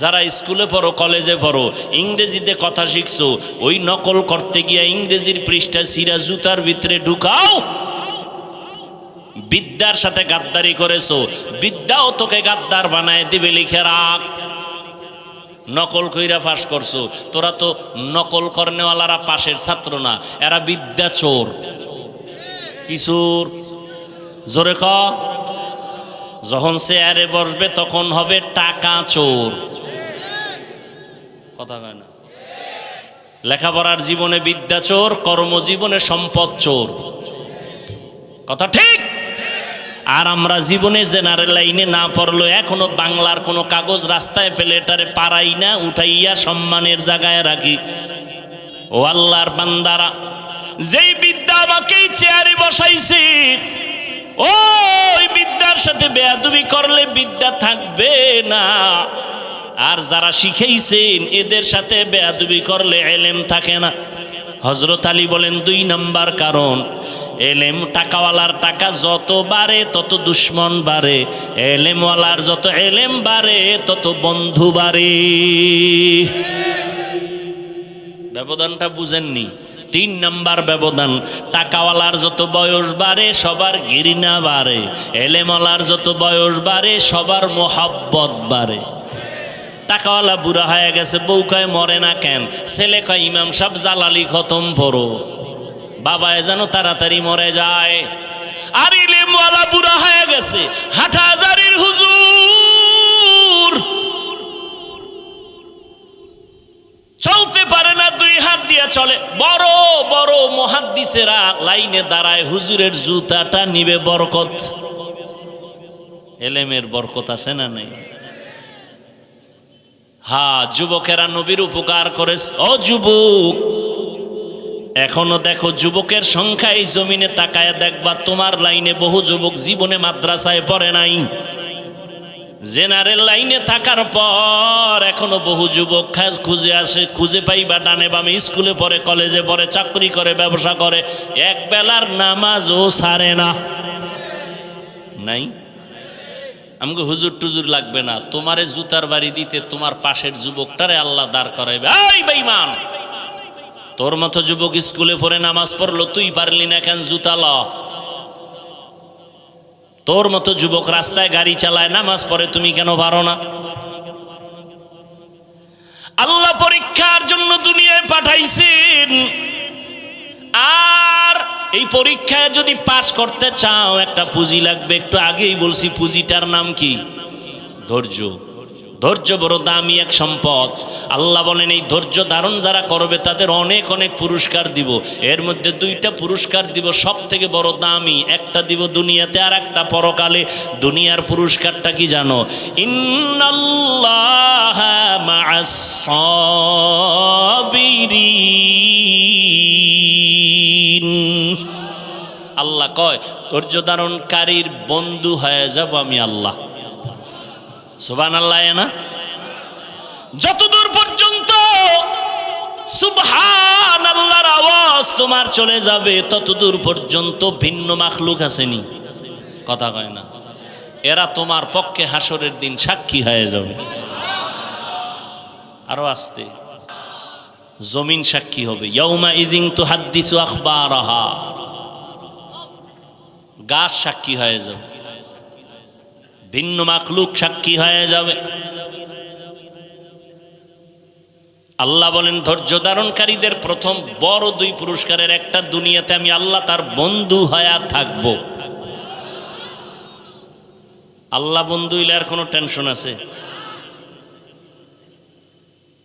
যারা স্কুলে পড়ো, কলেজে পড়ো, ইংরেজিতে কথা শিখছো, ওই নকল করতে গিয়া ইংরেজির পৃষ্ঠা সিরা জুতার ভিতরে ঢুকাও। বিদ্যার সাথে গাদ্দারি করেছো, বিদ্যাও তোকে গাদ্দার বানায় দিবে, লিখে রাখ। নকল কইরা পাস করছো, তোরা তো নকল করনেওয়ালারা পাশের ছাত্র না, এরা বিদ্যা চোর। কি চোর? জোরে ক। যখন চেয়ারে বসবে তখন হবে টাকা চোর। কথা কয় না? লেখাপড়ার জীবনে বিদ্যা চোর, কর্মজীবনে সম্পদ চোর। কথা ঠিক? আর আমরা জীবনে জেনারেল লাইনে না পড়লো, এখনো বাংলার কোনো কাগজ রাস্তায় পেলে এটারে পারাই না, উঠাইয়া সম্মানের জায়গায় রাখি। ও আল্লাহর বান্দারা, যেই বিদ্যা আমাকে চেয়ারে বসাইছে, ওই বিদ্যার সাথে বেয়াদবি করলে বিদ্যা থাকবে না। আর যারা শিখাইছেন এদের সাথে বেয়াদবি করলে এলেম থাকে না। হযরত আলী বলেন 2 নাম্বার কারণ, এলেম, টাকাওয়ালার টাকা যত বাড়ে তত দুশ্মন বাড়ে, এলেমওয়ালার যত এলেম বাড়ে তত বন্ধু বাড়ে। ব্যবধানটা বুঝেননি? 3 নাম্বার ব্যবধান, টাকাওয়ালার যত বয়স বাড়ে সবার ঘৃণা বাড়ে, এলেমওয়ালার যত বয়স বাড়ে সবার মোহাব্বত বাড়ে। টাকাওয়ালা বুড়া হয়ে গেছে, বউ কয় মরে না কেন, ছেলে কয় ইমাম সাহেব জালালি খতম পড়ো, বাবায় যেন তাড়াতাড়ি মরে যায়। আর ইলেমওয়ালা বুড়া হয়ে গেছে, হাটহাজারির হুজুর চলতে পারে না, দুই হাত দিয়ে চলে। বড় বড় মুহাদ্দিসেরা লাইনে দাঁড়ায়, হুজুরের জুতাটা নিবে বরকত। এলেমের বরকত আছে না নাই? হ্যাঁ, যুবকেরা নবীর উপকার করেছে। ও যুবক, এখনো দেখো যুবকের সংখ্যা, এই জমিনে তাকায় দেখবা তোমার লাইনে বহু যুবক জীবনে মাদ্রাসায় পড়ে নাই। জেনারেল লাইনে থাকার পর এখনো বহু যুবক খুঁজে আসে, খুঁজে পাইবা ডানে বামে, স্কুলে পড়ে, কলেজে পড়ে, চাকরি করে, ব্যবসা করে, এক বেলার নামাজও ছাড়ে না। নাই? আমাকে হুজুর টুজুর লাগবে না, তোমারে জুতার বাড়ি দিতে তোমার পাশের যুবকটারে আল্লাহ দাঁড় করাইবে। এই বেঈমান, তোর মতো যুবক স্কুলে পড়ে নামাজ পড়লো, তুই পারলি না কেন জুতা ল? তোর মতো যুবক রাস্তায় গাড়ি চালায়, নামাজ পড়ে, তুমি কেন পারো না? আল্লাহ পরীক্ষার জন্য দুনিয়ায় পাঠাইছেন, আর এই পরীক্ষায় যদি পাস করতে চাও একটা পুঁজি লাগবে। একটু আগেই বলছি, পুঁজিটার নাম কি? ধৈর্য। ধৈর্য বড় দামি এক সম্পদ। আল্লাহ বলেন এই ধৈর্য ধারণ যারা করবে তাদের অনেক অনেক পুরস্কার দিব। এর মধ্যে দুইটা পুরস্কার দিব সব থেকে বড় দামি, একটা দিব দুনিয়াতে আর একটা পরকালে। দুনিয়ার পুরস্কারটা কি জানো? ইন্নাল্লাহা মা'আস সাবিরিন। আল্লাহ কয় ধৈর্য ধারণকারীর বন্ধু হয়ে যাব আমি আল্লাহ। সুবহানাল্লাহ। না, যতদূর পর্যন্ত সুবহানাল্লাহর আওয়াজ তোমার চলে যাবে ততদূর পর্যন্ত ভিন্ন মাখলুক আসেনি, কথা কয় না, এরা তোমার পক্ষে হাসরের দিন সাক্ষী হয়ে যাবে। আরো আসতে, জমিন সাক্ষী হবে। ইয়াউমা ইযিন তুহাদ্দিসু আখবারাহা, গাছ সাক্ষী হয়ে যাবে, ভিন্ন মাখলুক সাক্ষী হয়ে যাবে। আল্লাহ বলেন ধৈর্য ধারণকারীদের প্রথম বড় দুই পুরস্কারের একটা, দুনিয়াতে আমি আল্লাহ তার বন্ধু হয়ে থাকব। আল্লাহ বন্ধু হইলে আর কোনো টেনশন আছে?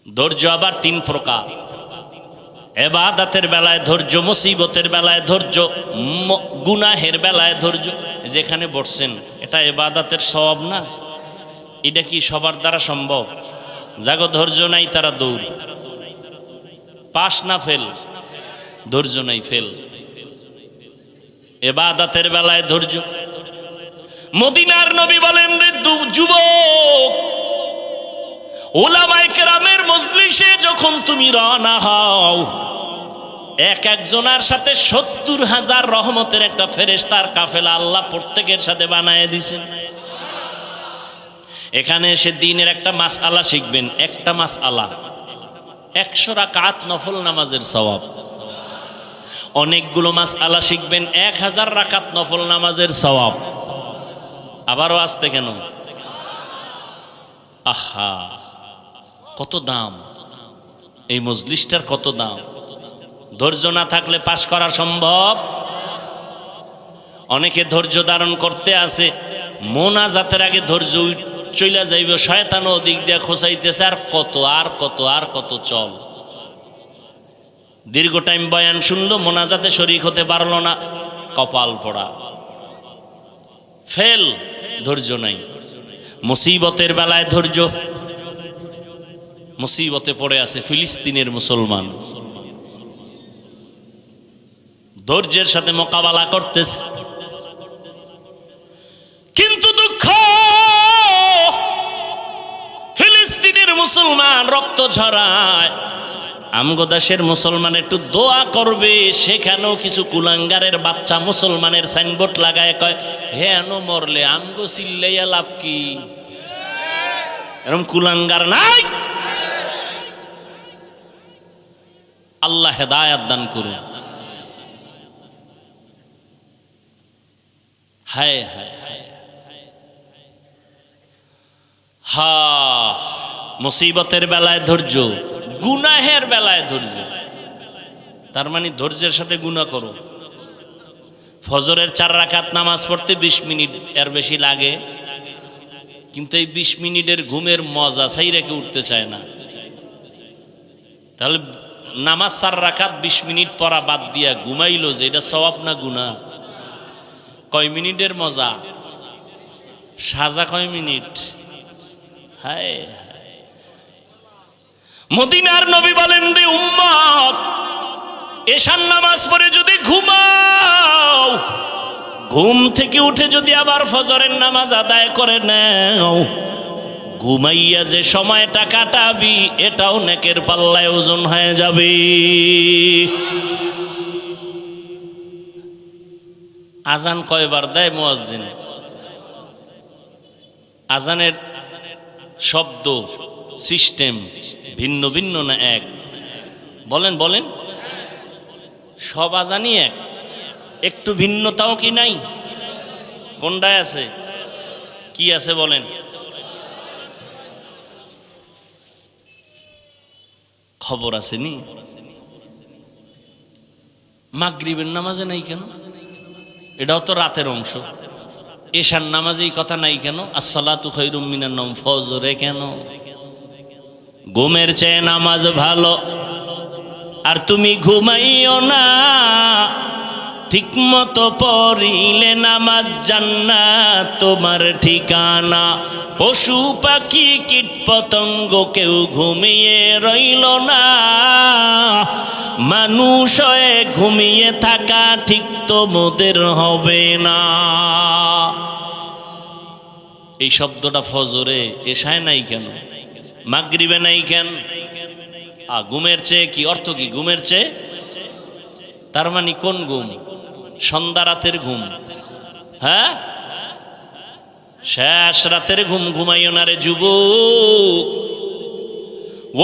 ধৈর্য আবার তিন প্রকার। ইবাদতের বেলায় ধৈর্য, মুসিবতের বেলায় ধৈর্য, গুনাহের বেলায় ধৈর্য। যেখানে বসছেন এটা ইবাদতের সওয়াব না? এটা কি সবার দ্বারা সম্ভব? যাগো ধৈর্য নাই তারা দৌড়, পাস না ফেল, ধৈর্য নাই ফেল। ইবাদতের বেলায় ধৈর্য। মদিনার নবী বলেন রে যুবক, উলামায়ে কেরামের মজলিসে যখন তুমি রওনা হও, এক একজনের সাথে ৭০,০০০ রহমতের একটা ফেরেশতার কাফেলা আল্লাহ প্রত্যেকের সাথে বানায় দিয়েছেন। এখানে এসে দিনের একটা মাসআলা শিখবেন, একটা মাসআলা ১০০ রাকাত নফল নামাজের সওয়াব। অনেকগুলো মাসআলা শিখবেন, ১০০০ রাকাত নফল নামাজের সওয়াব। আবারও আসতে কেন? আহা, কত দাম এই মজলিসটার, কত দাম! ধৈর্য না থাকলে পাশ করা সম্ভব? অনেকে ধৈর্য ধারণ করতে আসে, মোনাজাতের আগে ধৈর্য চইলা যাইবে, শয়তান ওদিক দিয়ে খোঁচাইতেছে, আর কত আর কত আর কত চল। দীর্ঘ টাইম বয়ান শুনলো, মোনাজাতে শরীক হতে পারলো না, কপাল পড়া, ফেল, ধৈর্য নাই। মুসিবতের বেলায় ধৈর্য। মুসিবতে পড়ে আছে ফিলিস্তিনের মুসলমান, ধৈর্যের সাথে মোকাবেলা করতেছে, কিন্তু দুঃখ, ফিলিস্তিনের মুসলমান রক্ত ঝরায়। আমগো দেশের মুসলমান একটু দোয়া করবে, সেখানেও কিছু কুলাঙ্গারের বাচ্চা মুসলমানের সাইনবোর্ড লাগায় কয় হেন মরলে আমগো চিল্লাইয়া লাভ কি? এরকম কুলাঙ্গার নাই। আল্লাহ হেদায়াত দান করুন। হায় হায় হায়, হা, মুসিবতের বেলায় ধৈর্য, গুনাহের বেলায় ধৈর্য। তার মানে ধৈর্যের সাথে গুনাহ করো। ফজরের 4 রাকাত নামাজ পড়তে 20 মিনিট এর বেশি লাগে, কিন্তু এই 20 মিনিটের ঘুমের মজা চাই রেখে উঠতে চায় না। তাহলে নামাজ 4 রাকাত 20 মিনিট পড়া বাদ দিয়া ঘুমাইলো যে এটা সওয়াব না গুনাহ? কয় মিনিটের মজা, সাজা কয় মিনিট। হায় মদিনার নবী বলেন, রে উম্মত, এশার নামাজ পড়ে যদি ঘুমাও, ঘুম থেকে উঠে যদি আবার ফজরের নামাজ আদায় করে নাও, ঘুমাইয়া যে সময়টা কাটাবি এটাও নেকের পাল্লায় ওজন হয়ে যাবে। আজান কয়বার দেয় মুয়াজ্জিন? আজানের শব্দ সিস্টেম ভিন্ন ভিন্ন না এক? বলেন বলেন। সব আজানই এক, একটু ভিন্নতাও কি নাই? কোনটায় আছে? কি আছে বলেন? খবর আছে নি? মাগরিবের নামাজে নাই কেন? এটাও তো রাতের অংশ। এশার নামাজেই কথা নাই কেন? আসসালাতু খায়রুম মিনান নাওম, ফজরে কেন? ঘুমের চেয়ে নামাজ ভালো। আর তুমি ঘুমাইও না, ঠিক মতো পড়িলে নামাজ জান্নাত তোমার ঠিকানা। পশু পাখি কীট পতঙ্গ কেউ ঘুমিয়ে রইল না, মানুষ হয়ে ঘুমিয়ে থাকা ঠিক তোমাদের হবে না। এই শব্দটা ফজরে, এশায় নাই কেন? মাগরিবে নাই কেন? ঘুমের চেয়ে কি অর্থ? কি ঘুমের চেয়ে? তার মানে কোন ঘুম? সন্ধ্যা রাতের ঘুম। হ্যাঁ, শেষ রাতের ঘুম ঘুমাইও না রে যুবক।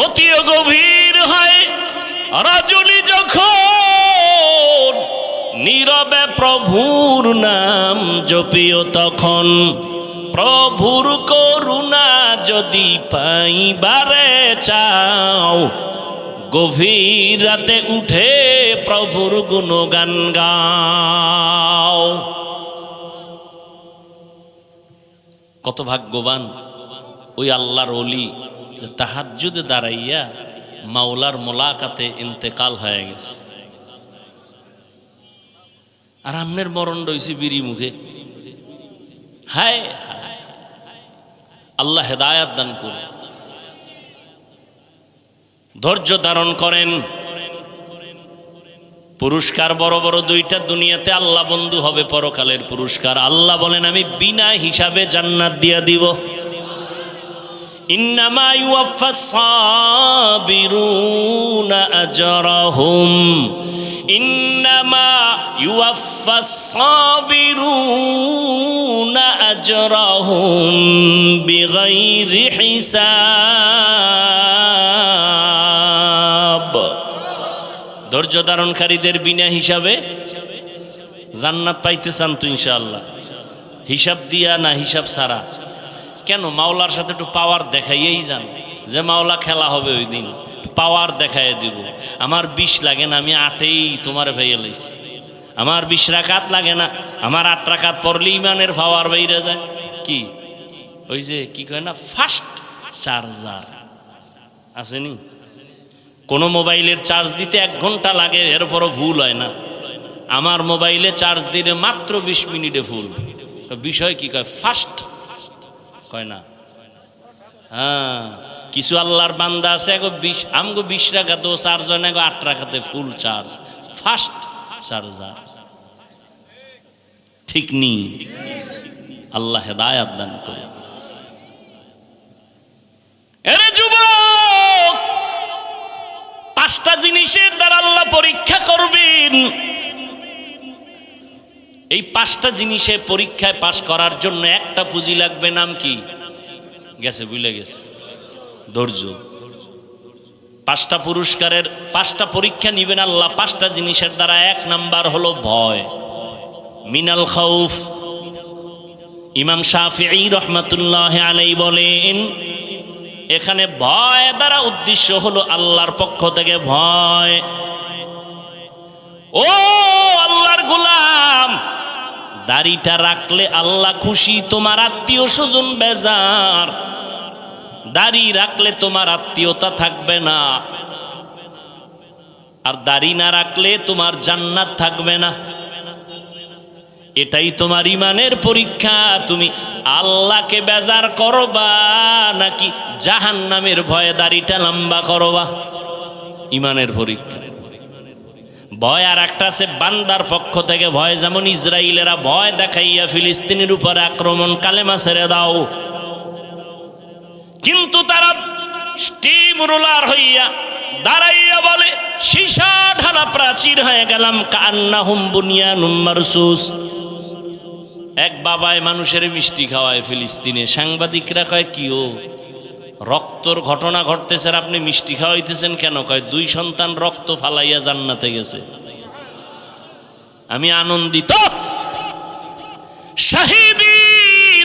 অতি গভীর হয় রজনী যখন, নীরবে প্রভুর নাম জপিও তখন। প্রভুর করুণা যদি পাইবারে চাও, গভীর রাতে উঠে প্রভুর গুণগান গাও। কত ভাগ্যবান ওই আল্লাহর ওলি যে তাহাজ্জুদে দাঁড়াইয়া মাওলার মোলাকাতে ইন্তেকাল হয়ে গেছে। আর আমনের মরণ রয়েছে বিড়ি মুখে। হায় হায়, আল্লাহ হেদায়াত দান করে। ধৈর্য ধারণ করেন। পুরস্কার বড় বড় দুইটা দুনিয়াতে আল্লাহ বন্ধু হবে, পরকালের পুরস্কার। আল্লাহ বলেন আমি বিনা হিসাবে জান্নাত দিয়া দিব। ইন্নামা ইউওয়াফাস সাবিরুনা আজরাহুম, ইন্নামা ইউওয়াফাস সাবিরুনা আজরাহুম বিগাইরি হিসাব। ধৈর্য ধারণকারীদের বিনা হিসাবে জান্নাত পাইতে চান তো ইনশাআল্লাহ? হিসাব দিয়া না হিসাব ছাড়া? কেন? মাওলার সাথে একটু পাওয়ার দেখাইয়েই যান, যে মাওলা খেলা হবে ওই দিন, পাওয়ার দেখাইয়ে দিব। আমার 20 লাগে না, আমি 8এই তোমার ভাইয়া লাইছি। আমার 20 রাকাত লাগে না, আমার 8 রাকাত পড়লে ইমানের পাওয়ার বাইরে যায়। কি ওই যে কি কয় না, ফাস্ট চার্জার আসেনি? কোন মোবাইলের চার্জ দিতে 1 ঘন্টা লাগে, এরপরও ভুল হয় না। আমার মোবাইলে চার্জ দিলে মাত্র 20 মিনিটে ফুল। বিষয় কি কয়? ফাস্ট কয় না? হ্যাঁ, কিছু আল্লাহর বান্দা আছে আমগো 20 রাকাতেও চার্জ হয় না, 8 রাকাতে ফুল চার্জ। ফাস্ট চার্জার ঠিক নি? আল্লাহ হেদায়াত দান করে। এরে যুবক, 5টা জিনিসের দ্বারা আল্লাহ পরীক্ষা করবেন। এই 5টা জিনিসে পরীক্ষায় পাশ করার জন্য একটা পুঁজি লাগবে। নাম কি? গেছে, ভুলে গেছে। ধৈর্য। 5টা পুরস্কারের 5টা পরীক্ষা নিবেন আল্লাহ 5টা জিনিসের দ্বারা। 1 নাম্বার হলো ভয়, মিনাল খাউফ। ইমাম শাফিঈ রহমাতুল্লাহি আলাইহি বলেন, এখানে ভয় দ্বারা উদ্দেশ্য হলো আল্লাহর পক্ষ থেকে ভয়। ও আল্লাহর গোলাম, দাড়িটা রাখলে আল্লাহ খুশি, তোমার আত্মীয় স্বজন বেজার। দাড়ি রাখলে তোমার আত্মীয়তা থাকবে না। আর দাড়ি না রাখলে তোমার জান্নাত থাকবে না। এটাই তোমার ইমানের পরীক্ষা। তুমি আল্লাহকে বেজার করবা নাকি জাহান্নামের ভয়ে দাড়িটা লম্বা করবা? ইমানের পরীক্ষা। ভয় আর একটা আছে বান্দার পক্ষ থেকে ভয়, যেমন ইসরায়েলেরা ভয় দেখাইয়া ফিলিস্তিনের উপরে আক্রমণ, কালেমা ছেড়ে দাও, কিন্তু তারা স্টিম রোলার হইয়া দাঁড়াইয়া বলে সীসা ঢালা প্রাচীর হয়ে গেলাম, কান্নাহুম বুনিয়ানুম মারসুস। এক বাবায় মানুষের মিষ্টি খাওয়ায় ফিলিস্তিনে, সাংবাদিকরা কয় কি ও রক্তর ঘটনা ঘটতেছে আর আপনি মিষ্টি খাওয়াইতেছেন কেন? কয় 2 সন্তান রক্ত ফালাইয়া জান্নাতে গেছে। আমি আনন্দিত, শাহিদি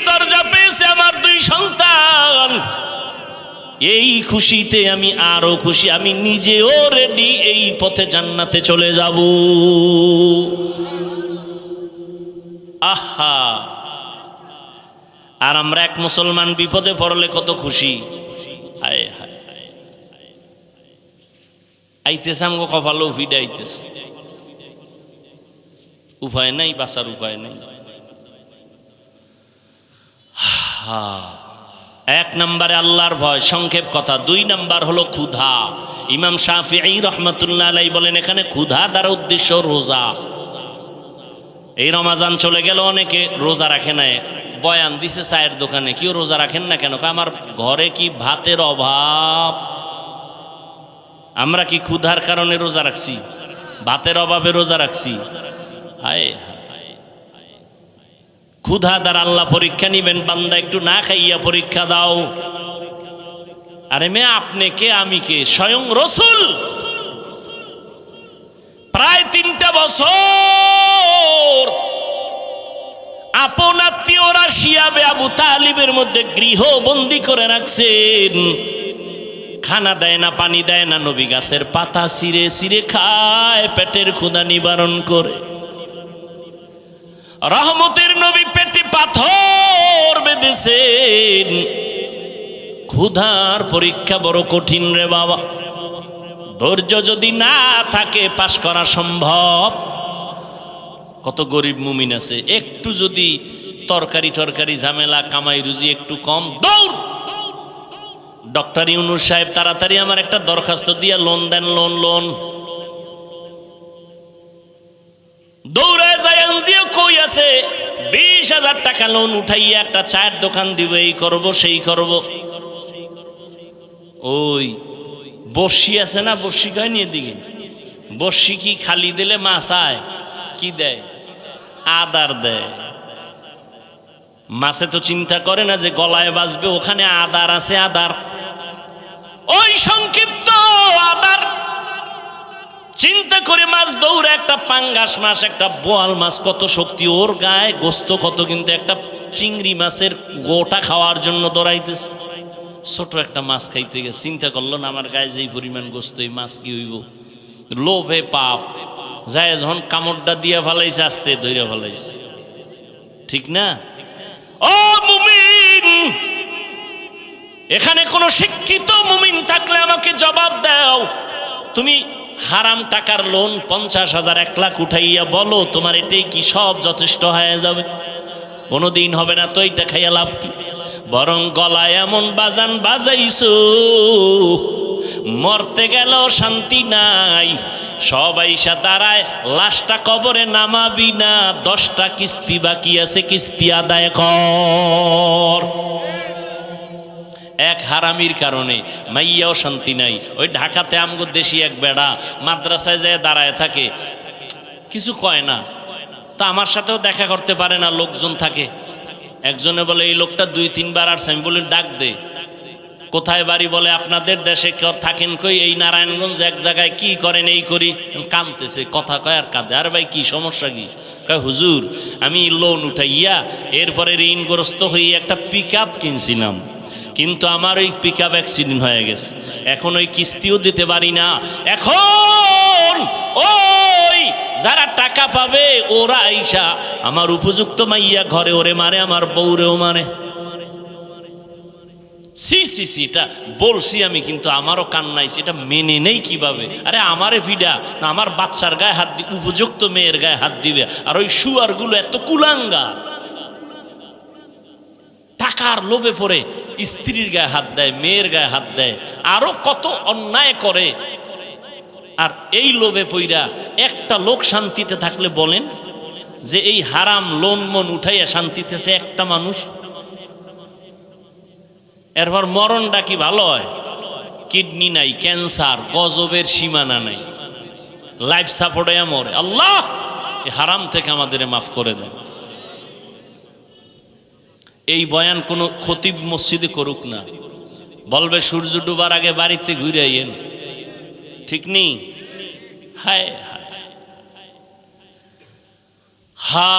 দরজা পেয়েছে আমার 2 সন্তান। এই খুশিতে আমি আরো খুশি, আমি নিজেও রেডি এই পথে জান্নাতে চলে যাব। আহা, আর আমরা এক মুসলমান বিপদে পড়লে কত খুশি। হায় হায়, আইতেছে আমগো কপালেও ফিডে আইতেছে, উপায় নাই, বাঁচার উপায় নাই। এক নম্বরে আল্লাহর ভয়, সংক্ষেপ কথা। 2 নম্বর হলো ক্ষুধা। ইমাম শাফিঈ রহমাতুল্লাহ আলাইহি বলেন এখানে ক্ষুধা দ্বারা উদ্দেশ্য রোজা। এই রমাজান চলে গেল, অনেকে রোজা রাখে না। বয়ান দিছে চায়ের দোকানে, কেউ রোজা রাখেন না কেন? আমার ঘরে কি ভাতের অভাব? আমরা কি ক্ষুধার কারণে রোজা রাখছি? ভাতের অভাবে রোজা রাখছি? হায় হায়, ক্ষুধা দ্বারা আল্লাহ পরীক্ষা নিবেন। বান্দা একটু না খাইয়া পরীক্ষা দাও। আরে মেয়ে, আপনি কে আমি কে? স্বয়ং রসুল প্রায় 3টা বছর আপন আত্মীয়রা শিয়াবে আবু তালিবের মধ্যে গৃহবন্দী করে রাখছেন। খানা দেয় না, পানি দেয় না, নবী গাছের পাতা ছিঁড়ে ছিঁড়ে খায় পেটের ক্ষুধা নিবারণ করে। রহমতের নবী পেটে পাথর বেঁধেছেন। ক্ষুধার পরীক্ষা বড় কঠিন রে বাবা। ধৈর্য যদি না থাকে পাশ করা সম্ভব। কত গরিব মুমিন আছে, একটু যদি তরকারি ঝামেলা, কামাই রুজি একটু কম, দৌড় ডক্টর ইউনূস সাহেব তাড়াতাড়ি আমার একটা দরখাস্ত দিয়া লোন দেন, লোন। দৌড়ে যায়, এনজিও কই আছে, 20,000 টাকা লোন উঠাইয়া একটা চায়ের দোকান দিব, এই করব সেই করব। ওই বর্ষি আছে না, বর্ষি কয় নি এদিকে, বর্ষি কি খালি দিলে মাছ আয়? কি দেয়? আদার দেয়। মাছে তো চিন্তা করে না যে গলায় বাজবে, ওখানে আদার আছে, আদার, ওই সংক্ষিপ্ত আদার চিন্তা করে মাছ দৌড়ে। একটা পাঙ্গাস মাছ, একটা বোয়াল মাছ, কত শক্তি ওর গায়ে, গোস্ত কত, কিন্তু একটা চিংড়ি মাছের গোটা খাওয়ার জন্য দৌড়াইতেছে। ছোট একটা মাছ খাইতে গেছে, চিন্তা করলো না আমার গায়ে যেই পরিমাণ গোস্ত, এই মাছ কি হইব? লোভে পাপ যায়, যখন কামড়টা দিয়া ফেলাইছে, আস্তে ধইরা ফেলাইছে। ঠিক না? ও মুমিন, এখানে কোন শিক্ষিত মুমিন থাকলে আমাকে জবাব দাও। তুমি হারাম টাকার লোন 50,000 1 লাখ উঠাইয়া বলো তোমার এটাই কি সব যথেষ্ট হয়ে যাবে? কোনোদিন হবে না। তো এইটা খাইয়া লাভ কি? বরং গলায় এমন বাজান বাজাইছো, মরতে গেল শান্তি নাই। সবাই সা দাঁড়ায়, লাশটা কবরে নামাবি না, 10টা কিস্তি বাকি আছে, কিস্তি আদায় কর। এক হারামির কারণে মাইয়াও শান্তি নাই। ওই ঢাকাতে আমগো দেশি এক বেড়া মাদ্রাসায় যায় দাঁড়ায় থাকে, কিছু কয় না। তা আমার সাথেও দেখা করতে পারে না, লোকজন থাকে। একজনে বলে এই লোকটা 2-3 বার আসছে। আমি বলি ডাক দে। কোথায় বাড়ি? বলে আপনাদের দেশে থাকেন কই? এই নারায়ণগঞ্জ। এক জায়গায়। কি করেন? এই করি। কাঁদতেছে, কথা কয় আর কাঁদে। আর ভাই কি সমস্যা কি? কয় হুজুর আমি লোন উঠাইয়া এরপরে ঋণগ্রস্ত হয়ে একটা পিকআপ কিনছিলাম, কিন্তু আমার ওই পিকআপ অ্যাক্সিডেন্ট হয়ে গেছে, এখন ওই কিস্তিও দিতে পারি না। এখন ওই যারা টাকা পাবে ওরা আইসা আমার উপযুক্ত মাইয়া ঘরে ওরে মারে, আমার বউরেও মারে। সি সি সি, এটা বলছি আমি, কিন্তু আমারও কান্নাইছি, এটা মেনে নেই কিভাবে? আরে আমারে ভিডা না, আমার বাচ্চার গায়ে হাত দি, উপযুক্ত মেয়ের গায়ে হাত দিবে, আর ওই শুয়ারগুলো এত কুলাঙ্গা, টাকার লোভে পড়ে স্ত্রীর গায়ে হাত দেয়, মেয়ের গায়ে হাত দেয়, আরো কত অন্যায় করে। আর এই লোভে পইরা একটা লোক শান্তিতে থাকলে বলেন যে এই হারাম লোন মন উঠাইয়া শান্তিতে আছে একটা মানুষ? এরপর মরণটা কি ভালো হয়? কিডনি নাই, ক্যান্সার, গজবের সীমানা নাই, লাইফ সাপোর্টে মরে। আল্লাহ এই হারাম থেকে আমাদের মাফ করে দেন। এই বয়ান কোনো খতিব মসজিদে করুক না, বলবে সূর্য ডুবার আগে বাড়িতে ঘুরে আইয়েন, ঠিক নেই? হায় হা,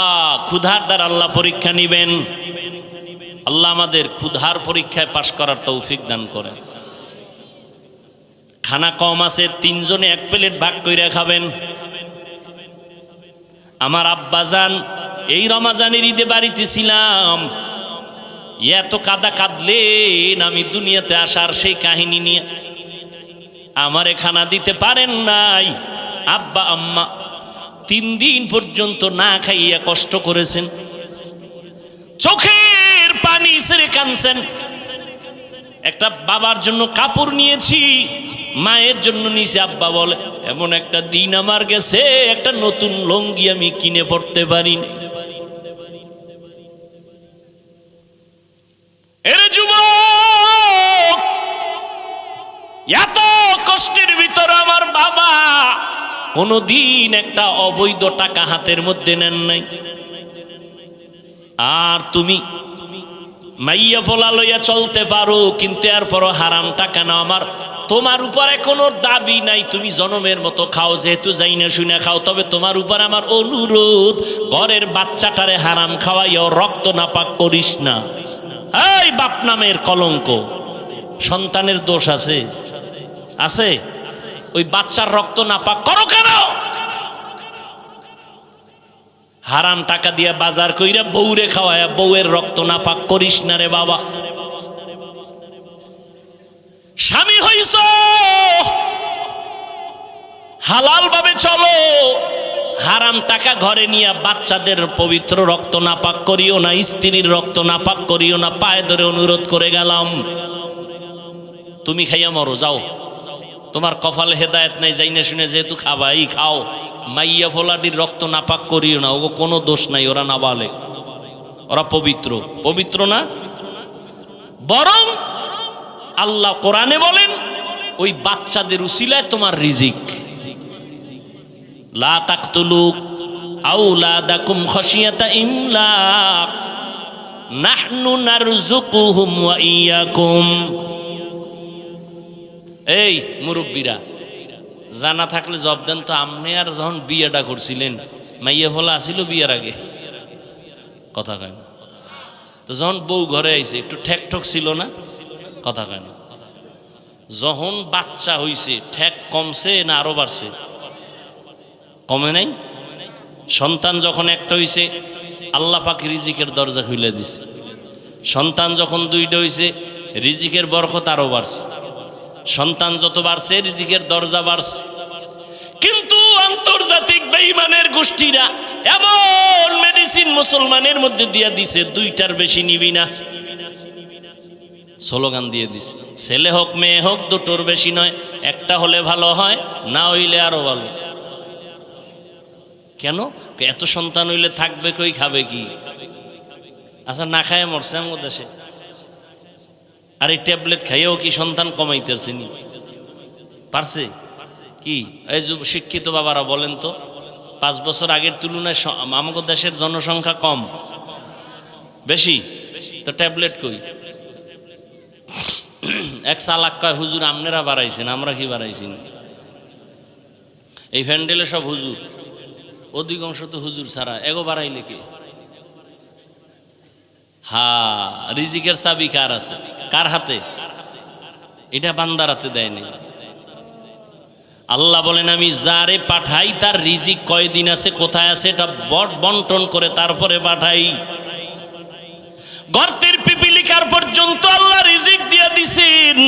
ক্ষুধার দ্বারা আল্লাহ পরীক্ষা নিবেন। আল্লাহ আমাদের ক্ষুধার পরীক্ষায় পাশ করার তৌফিক দান করেন। খানা কম আছে, তিনজনে এক প্লেট ভাগ কইরা খাবেন। আমার আব্বাজান এই রমাজানের ঈদে বাড়িতে ছিলাম, এত কাদা কাঁদলেন আমি দুনিয়াতে আসার সেই কাহিনী নিয়ে। আমারে খানা দিতে পারেন নাই, আব্বা আম্মা 3 দিন পর্যন্ত না খাইয়া কষ্ট করেছেন, চোখের পানি ছেড়ে কাঁদছেন। একটা বাবার জন্য কাপড় নিয়েছি, মায়ের জন্য নিয়েছি। আব্বা বলে এমন একটা দিন আমার গেছে, একটা নতুন লুঙ্গি আমি কিনে পড়তে পারিনি। এর যুবক, এত কষ্টের ভিতর আমার বাবা কোনদিন একটা অবৈধ টাকা হাতের মধ্যে নেন নাই। আর তুমি মাইয়া পোলা লইয়া চলতে পারো, কিন্তু এরপরও হারাম টাকা নাও। আমার তোমার উপরে কোনো দাবি নাই, তুমি জনমের মতো খাও, যেহেতু যাই না শুনে খাও। তবে তোমার উপর আমার অনুরোধ, ঘরের বাচ্চাটারে হারাম খাওয়াইও, রক্ত নাপাক করিস না। এই বাপ নামের কলঙ্ক, সন্তানের দোষ আছে আছে, ওই বাচ্চার রক্ত নাপাক করো কেন? হারাম টাকা দিয়ে বাজার কইরা বউরে খাওয়ায়া বউয়ের রক্ত নাপাক করিস না রে বাবা। স্বামী হইছ, হালাল ভাবে চলো, হারাম টাকা ঘরে নিয়ে বাচ্চাদের পবিত্র রক্ত নাপাক করিও না, স্ত্রীর রক্ত নাপাক করিও না। পায়ে ধরে অনুরোধ করে গেলাম, তুমি খাইয়া মরো, যাও, তোমার কপালে হেদায়েত নাই, যাই না শুনে যেহেতু খাবাই খাও। মাইয়া ফোলাটির রক্ত নাপাক করিও না, ও কোনো দোষ নাই, ওরা নাবালেগ, ওরা পবিত্র। পবিত্র না, বরং আল্লাহ কোরআনে বলেন ওই বাচ্চাদের উসিলায় তোমার রিজিক। লা তাকতুলু আওলাদাকুম খাশিয়াতা ইমলাক নাহনু নারযুকুহুম ওয়া ইয়াকুম। এই মুরব্বীরা, জানা থাকলে জব দেন তো, আপনি আর যখন বিয়েটা করছিলেন মাইয়া ফলা আসিল বিয়ের আগে? কথা কয় না তো। যখন বউ ঘরে আইছে একটু ঠেক ঠক ছিল না? কথা কয় না। যখন বাচ্চা হইছে ঠেক কমছে না আরো বাড়ছে? কমে নাই। সন্তান যখন একটা হইছে আল্লাহ পাক রিজিকের দরজা খুলে দিছে। সন্তান যখন 2টা হইছে রিজিকের বরকত আরো বাড়ছে। সন্তান যত বাড়ছে রিজিকের দরজা বাড়ছে। কিন্তু আন্তর্জাতিক বেঈমানের গোষ্ঠীরা এমন মেডিসিন মুসলমানের মধ্যে দিয়া দিছে, 2টার বেশি নিবি না, স্লোগান দিয়ে দিছে। ছেলে হোক মেয়ে হোক 2টোর বেশি নয়, একটা হলে ভালো হয়, না হইলে আরো ভালো। কেন? এত সন্তান হইলে থাকবে কই, খাবে কি? আচ্ছা, না খায় মরছে আমার দেশে, আর এই ট্যাবলেট খাইয়েও কি সন্তান কমাইতেছে নি? পারছে কি? এই শিক্ষিত বাবারা বলেন তো, 5 বছর আগের তুলনায় আমাদের দেশের জনসংখ্যা কম বেশি, তো ট্যাবলেট কই? এক চালাক কয় হুজুর আপনারা বাড়াইছেন, আমরা কি বাড়াইছি না? এই ফ্যান্ডেলে সব হুজুর, অধিকাংশ তো হুজুর ছাড়া, এগো বাড়াইলে কে? হা, রিজিকের চাবি কার আছে? কার হাতে? এটা বান্দার হাতে দেয়নি। আল্লাহ বলেন আমি যারে পাঠাই তার রিজিক কয়দিন আছে, কোথায় আছে, এটা বন্টন করে তারপরে পাঠাই। গর্তের পিপিলি শিকার পর্যন্ত আল্লাহ রিজিক দিয়ে দিছেন।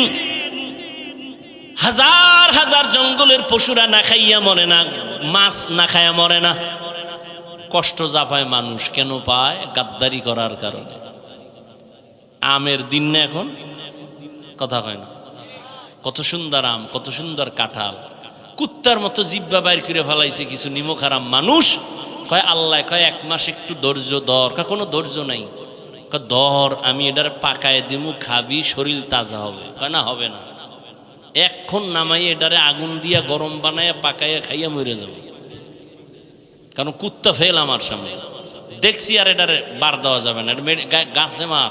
হাজার হাজার জঙ্গলের পশুরা না খাইয়া মরে না, মাছ না খাইয়া মরে না। কষ্ট যা পায় মানুষ কেন পায়? গাদ্দারি করার কারণে। আমের দিন না এখন, কথা কয় না? কত সুন্দর আম, কত সুন্দর কাঁঠাল, কুত্তার মতো জিব্বা বাইর করে ফেলাইছে কিছু নিমখারাম মানুষ। কয় আল্লাহ কয় 1 মাস একটু ধৈর্য ধর। কোনো ধৈর্য নাই। কয় ধর, আমি এটার পাকায় দিমু, খাবি, শরীর তাজা হবে। কয় না, হবে না, এখন নামাই এটারে আগুন দিয়া গরম বানাইয়া পাকাইয়া খাইয়া মরে যাবে। কারণ কুত্তা ফেল আমার সামনে দেখছি, আর এটারে বার দেওয়া যাবে না। গাছে মার,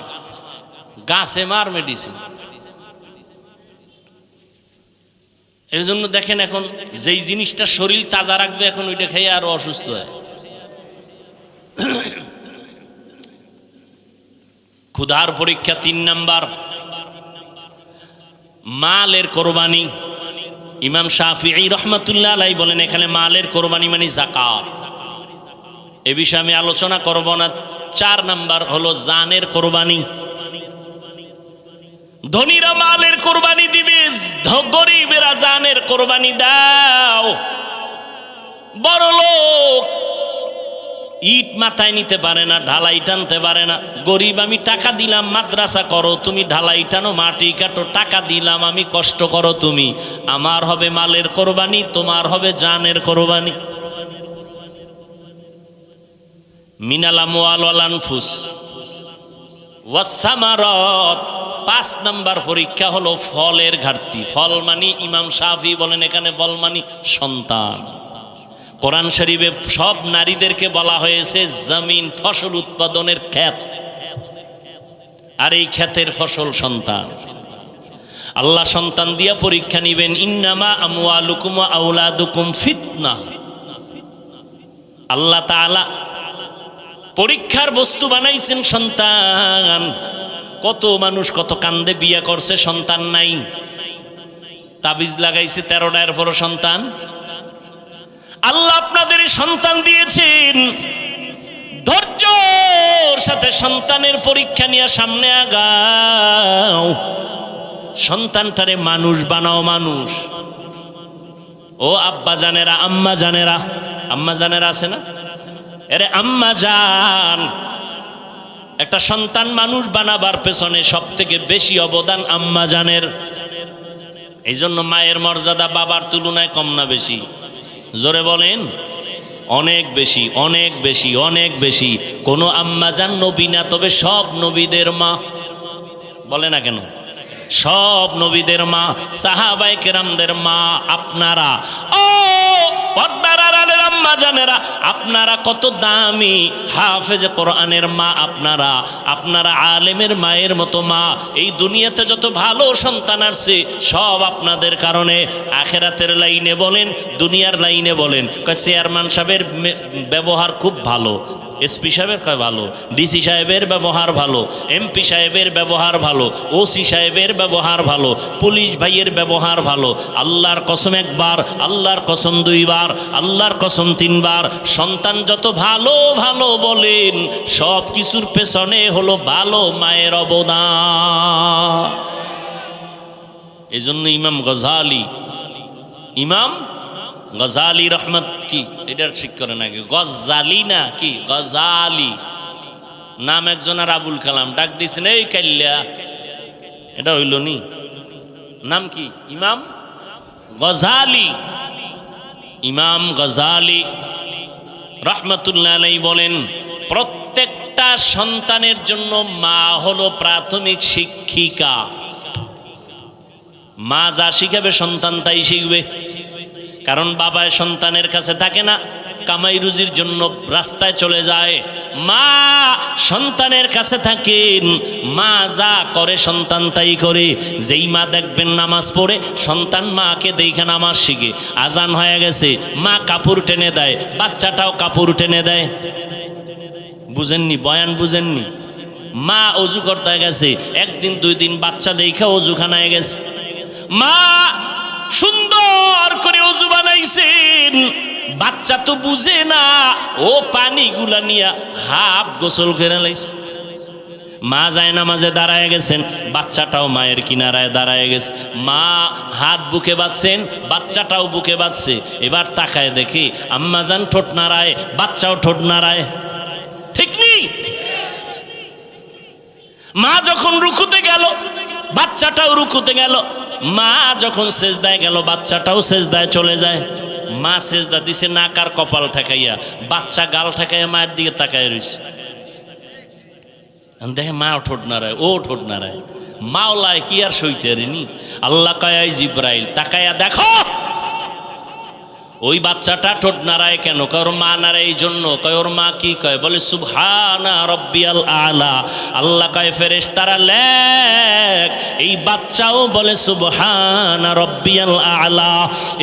গাছে মার মেডিসিন। এই জন্য দেখেন এখন যেই জিনিসটা শরীর তাজা রাখবে, এখন ওইটা খেয়ে আরো অসুস্থ হয়। ক্ষুধার পরীক্ষা 3 নাম্বার, মালের কোরবানি। ইমাম শাফিঈ রহমাতুল্লাহ আলাইহি বলেন এখানে মালের কোরবানি মানে যাকাত। এ বিষয়ে আমি আলোচনা করব না। 4 নাম্বার হলো জানের কোরবানি। ধনীরা মালের কোরবানি দিবে, গরিবেরা জানের কোরবানি দাও। বড় লোক ইট মাথায় নিতে পারে না, ঢালাই টানতে পারে না। গরিব আমি টাকা দিলাম মাদ্রাসা করো, তুমি ঢালাই টানো, মাটি কাটো, টাকা দিলাম আমি, কষ্ট করো তুমি। আমার হবে মালের কোরবানি, তোমার হবে জানের কোরবানি। মিনাল আমওয়াল ওয়াল আনফুস ওয়াস সামারাত। 5 নাম্বার পরীক্ষা হলো ফলের ঘাটতি। ফল মানি ইমাম শাফি বলেন এখানে ফল মানি সন্তান। কোরআন শরীফে সব নারীদেরকে বলা হয়েছে জমিন, ফসল উৎপাদনের ক্ষেত, আর এই ক্ষেতের ফসল সন্তান। আল্লাহ সন্তান দিয়া পরীক্ষা নিবেন। ইন্নামা আমওয়ালুকুম ওয়া আওলাদুকুম ফিতনা। আল্লাহ তাআলা পরীক্ষার বস্তু বানাইছেন সন্তান। কত মানুষ কত কান্দে বিয়ে করছে, সন্তান নাই। তাবিজ লাগাইছে 13টা, এরপরও সন্তান। আল্লাহ আপনাদের সন্তান দিয়েছেন, ধৈর্যের সাথে সন্তানের পরীক্ষা নিয়ে সামনে আগাও। সন্তানটারে মানুষ বানাও, মানুষ। ও আব্বা জানেরা, আম্মা জানেরা, আম্মা জানেরা আছে না? আরে আম্মা জান, একটা সন্তান মানুষ বানাবার পেছনে সব থেকে বেশি অবদান আম্মা জানের। এই জন্য মায়ের মর্যাদা বাবার তুলনায় কম না বেশি? জোরে বলেন। অনেক বেশি, অনেক বেশি, অনেক বেশি। কোনো আম্মা জান নবী না, তবে সব নবীদের মা। বলে না কেন? সব নবীদের মা, সাহাবায়ে কেরামদের মা আপনারা। ও পর্দার আড়ালের আম্মা জানেরা, আপনারা কত দামি। হাফেজ কোরআনের মা আপনারা, আপনারা আলেমের মায়ের মতো মা। এই দুনিয়াতে যত ভালো সন্তান আসছে সব আপনাদের কারণে। আখেরাতের লাইনে বলেন, দুনিয়ার লাইনে বলেন। চেয়ারম্যান সাহেবের ব্যবহার খুব ভালো, এসপি সাহেবের কয় ভালো, ডিসি সাহেবের ব্যবহার ভালো, এমপি সাহেবের ব্যবহার ভালো, ওসি সাহেবের ব্যবহার ভালো, পুলিশ ভাইয়ের ব্যবহার ভালো। আল্লাহর কসম 1 বার, আল্লাহর কসম 2 বার, আল্লাহর কসম 3 বার। সন্তান যত ভালো ভালো বলেন, সব কিছুর পেছনে হলো ভালো মায়ের অবদান। এই জন্য ইমাম গজালি, ইমাম গজালি রহমত কি এটা ঠিক করে নাকি? গজালি না কি, গজালি নাম একজনের আবুল কালাম, ডাক দিয়েছেন এই কাল্লা, এটা হইল নি? নাম কি? ইমাম গজালি। ইমাম গজালি রহমতুল্লাহ আলাইহি বলেন প্রত্যেকটা সন্তানের জন্য মা হলো প্রাথমিক শিক্ষিকা। মা যা শিখাবে সন্তান তাই শিখবে। কারণ বাবা সন্তানের কাছে থাকে না, কামাই রুজির জন্য রাস্তায় চলে যায়। মা সন্তানের কাছে থাকেন, মা যা করে সন্তান তাই করে। যেই মা দেখবেন নামাজ পড়ে, সন্তান মাকে দেখে নামাজ শিখে। আজান হয়ে গেছে, মা কাপড় টেনে দেয়, বাচ্চাটাও কাপড় টেনে দেয়। বুঝেননি? বয়ান বুঝেননি? মা অজু করতে গেছে, 1 দিন 2 দিন বাচ্চা দেখে অজুখানায় গেছে। মা সুন্দর করে অজু বানাইছেন, বাচ্চা তো বুঝে না, ও পানিগুলা নিয়া হাফ গোসল করে লাইছে। মা যায় নামাজে দাঁড়ায় গেছেন, বাচ্চাটাও মায়ের কিনারায় দাঁড়ায় গেছে। মা হাত বুকে বাঁধছেন, বাচ্চাটাও বুকে বাঁধছে। এবার তাকায় দেখি আম্মাজান ঠোঁট নাড়ায়, বাচ্চাও ঠোঁট নাড়ায়। ঠিক নেই? মা যখন রুকুতে গেল, বাচ্চাটাও রুকুতে গেল। মা যখন সেজদায় গেল, বাচ্চাটাও সেজদায় চলে যায়। মা সেজদা দিছে নাক আর কপাল ঠেকাইয়া, বাচ্চা গাল ঠেকাইয়া মায়ের দিকে তাকায় রয়েছে। দেখে মা ঠোঁট নাড়ায়, ও ঠোঁট নাড়ায়। মাওলায় কি আর সইতে রেনি। আল্লাহ কয় জিব্রাইল তাকায়া দেখো ওই বাচ্চাটা ঠোঁট নাড়ায় কেন? কয় ওর মা নাড়ায় এই জন্য। কয় ওর মা কি কয়? বলে সুবহানা রব্বিয়াল আলা। আল্লাহ কয় ফেরেশতারা লেখ, এই বাচ্চাও বলে সুবহানা রব্বিয়াল আলা।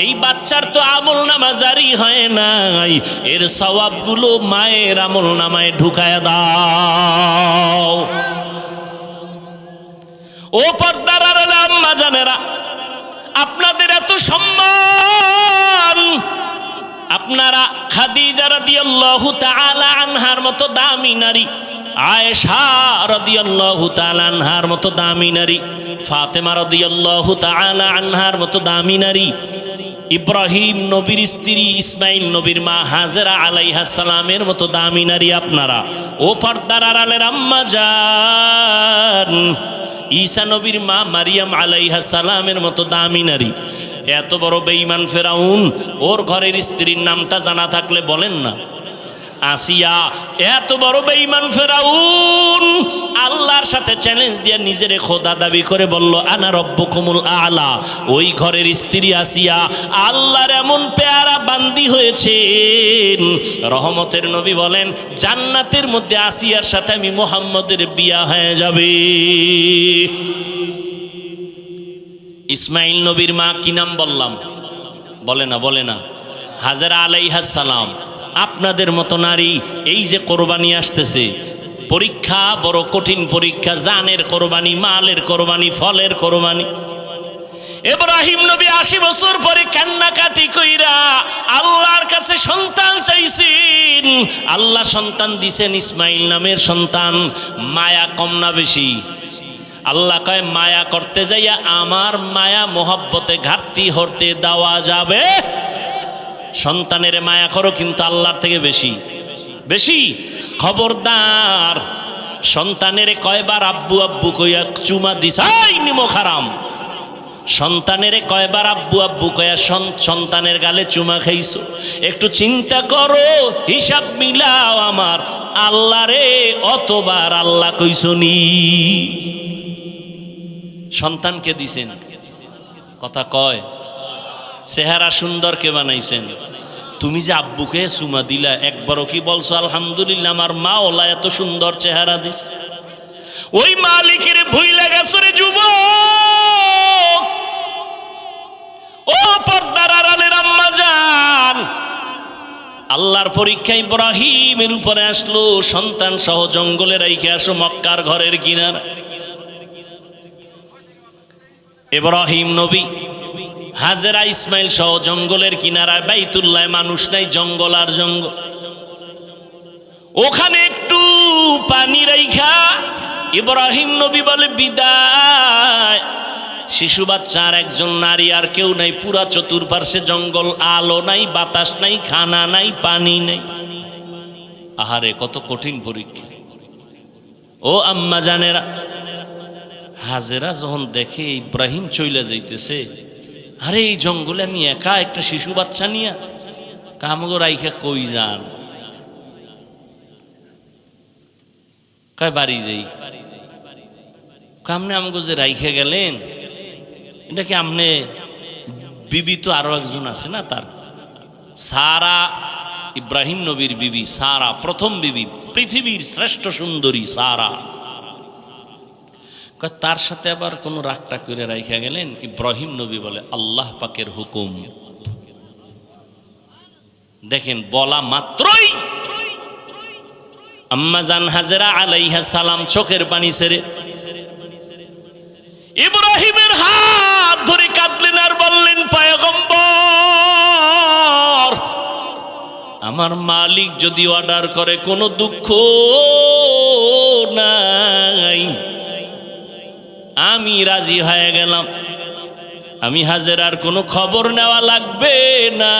এই বাচ্চার তো আমল নামা জারি হয় নাই, এর সওয়াবগুলো মায়ের আমল নামায় ঢুকায় দাও। ও পর্দার আড়ালে আম্মা জানেরা, আপনাদের এত সম্মান, আপনারা খাদিজা রাদিয়াল্লাহু তাআলা আনহার মতো দামি নারী, আয়েশা রাদিয়াল্লাহু তাআলা আনহার মতো দামি নারী, ফাতেমা রাদিয়াল্লাহু তাআলা আনহার মতো দামি নারী, ইব্রাহিম নবীর স্ত্রী, ইসমাইল নবীর মা হাজেরা আলাইহিস সালামের মতো দামি নারী আপনারা। ও পর্দার আড়ালের আম্মা জান, ঈসা নবীর মা মারিয়াম আলাইহিস সালামের মতো দামি নারী। এত বড় বেঈমান ফেরাউন, ওর ঘরের স্ত্রীর নামটা জানা থাকলে বলেন না। আসিয়া, এত বড় বেঈমান ফেরাউন আল্লাহর সাথে চ্যালেঞ্জ দিয়ে নিজের খোদা দাবি করে বলল আনা রব্বুকুমুল আলা। ওই ঘরের স্ত্রী আসিয়া আল্লাহর এমন পেয়ারা বান্দি হয়েছেন, রহমতের নবী বলেন জান্নাতের মধ্যে আসিয়ার সাথে আমি মুহাম্মদের বিয়া হয়ে যাবে। ইসমাইল নবীর মা কি নাম বললাম? বলে না হাজেরা আলাইহিস সালাম। আপনাদের মতো নারী, এই যে কোরবানি আসতেছে, পরীক্ষা বড় কঠিন পরীক্ষা, জানের কোরবানি, মালের কোরবানি, ফলের কোরবানি। ইব্রাহিম নবী 80 বছর পরে কান্নাকাটি কইরা আল্লাহর কাছে সন্তান চাইছেন, আল্লাহ সন্তান দিছেন, ইসমাইল নামের সন্তান। মায়া কম না বেশি? আল্লাহ কয় মায়া করতে যাইয়া আমার মায়া মোহাব্বতে ঘাটতি হতে দেওয়া যাবে? সন্তানের মায়া করো, কিন্তু আল্লাহর থেকে বেশি বেশি। খবরদার, সন্তানের কয়বার আব্বু আব্বু কইয়া চুমা দিস? নিমক হারাম। সন্তানের কয়বার আব্বু আব্বু কইয়া সন্তানের গালে চুমা খাইছো? একটু চিন্তা করো, হিসাব মিলাও আমার আল্লাহ রে, অতবার আল্লাহ কইছনি। সন্তানকে দিছেন, কথা কয়। চেহারা সুন্দর কে বানাইছেন? তুমি যে আব্বুকে চুমা দিলা, একবারও কি বলছো আলহামদুলিল্লাহ আমার মা ওলা এত সুন্দর চেহারা দিস? ওই মালিকের ভুইলা গেছো রে যুবক। ও পর্দার আড়ালের আম্মা জান, আল্লাহর পরীক্ষা ইব্রাহিমের উপরে আসলো, সন্তান সহ জঙ্গলে রাইখে আসো মক্কার ঘরের কিনারা। ইব্রাহিম নবী হাজেরা ইসমাইল সহ জঙ্গলের কিনারায়, বাইতুল্লাহ মানুষ নাই, জঙ্গল আর জঙ্গল। ওখানে একটু পানি রাইখা ইব্রাহিম নবী বলে বিদায়। শিশু বাচ্চা আর একজন নারী, আর কেউ নাই। পুরা চতুর্পার্শ্বে জঙ্গল, আলো নাই, বাতাস নাই, খানা নাই, পানি নাই। আহারে কত কঠিন পরীক্ষা। ও আম্মা জানেরা, হাজেরা যখন দেখে ইব্রাহিম চইলা যাইতেছে, আরে এই জঙ্গলে আমি একা একটা শিশু বাচ্চা নিয়া কামগো রাইখা কই যান? কয় বাড়ি যাই। কামনে আমগো যে রাইখা গেলেন, এটা কি আমনে বিবি তো আরো একজন আছে না, তার সারা, ইব্রাহিম নবীর বিবি সারা, প্রথম বিবি, পৃথিবীর শ্রেষ্ঠ সুন্দরী সারা। তার সাথে আবার কোন রাগটা করে রাইখা গেলেন? ইব্রাহিম নবী বলে আল্লাহ পাকের হুকুম। দেখেন, বলা মাত্রই আম্মা জান হাজেরা আলাইহিস সালাম চোখের পানি ছেড়ে ইব্রাহিমের হাত ধরে কাঁদলেন আর বললেন, পয়গম্বর, আমার মালিক যদি অর্ডার করে কোনো দুঃখ নাই, আমি রাজি হয়ে গেলাম, আমি হাজেরার কোনো খবর নেওয়া লাগবে না,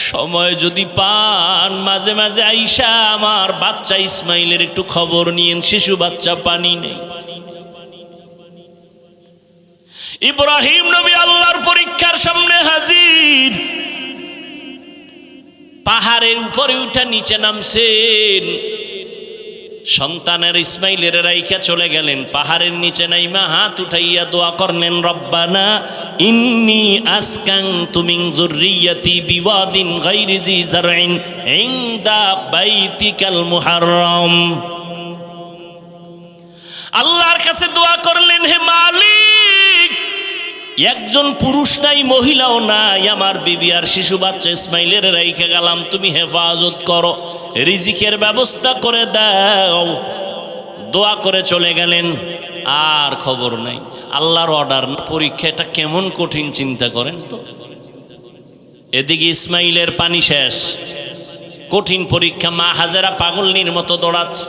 সময় যদি পান মাঝে মাঝে আইসা আমার বাচ্চা ইসমাইলের একটু খবর নিয়েন, শিশু বাচ্চা পানি নেই। ইব্রাহিম নবী আল্লাহর পরীক্ষার সামনে হাজির, পাহাড়ের উপরে উঠা নিচে নামছেন, সন্তানের ইসমাইলের রাইখা চলে গেলেন, পাহাড়ের নিচে নাইমা হাত উঠাইয়া দোয়া করলেন, রব্বানা ইন্নী আসকানতু মিন যুররিয়াতি বিওয়াদিন গায়রি জি যারইন ইনদা বাইতিকাল মুহাররম। আল্লাহর কাছে দোয়া করলেন, হে মালিক, একজন পুরুষ নাই মহিলাও নাই, আমার বিবি আর শিশু বাচ্চা ইসমাইলের রাইখা গেলাম, তুমি হেফাজত করো, রিজিকের ব্যবস্থা করে দাও। দোয়া করে চলে গেলেন, আর খবর নাই। আল্লাহর অর্ডার না, পরীক্ষা, এটা কেমন কঠিন চিন্তা করেন তো। এদিকে ইসমাইলের পানি শেষ, কঠিন পরীক্ষা, মা হাজেরা পাগলনির মতো দৌড়াচ্ছে,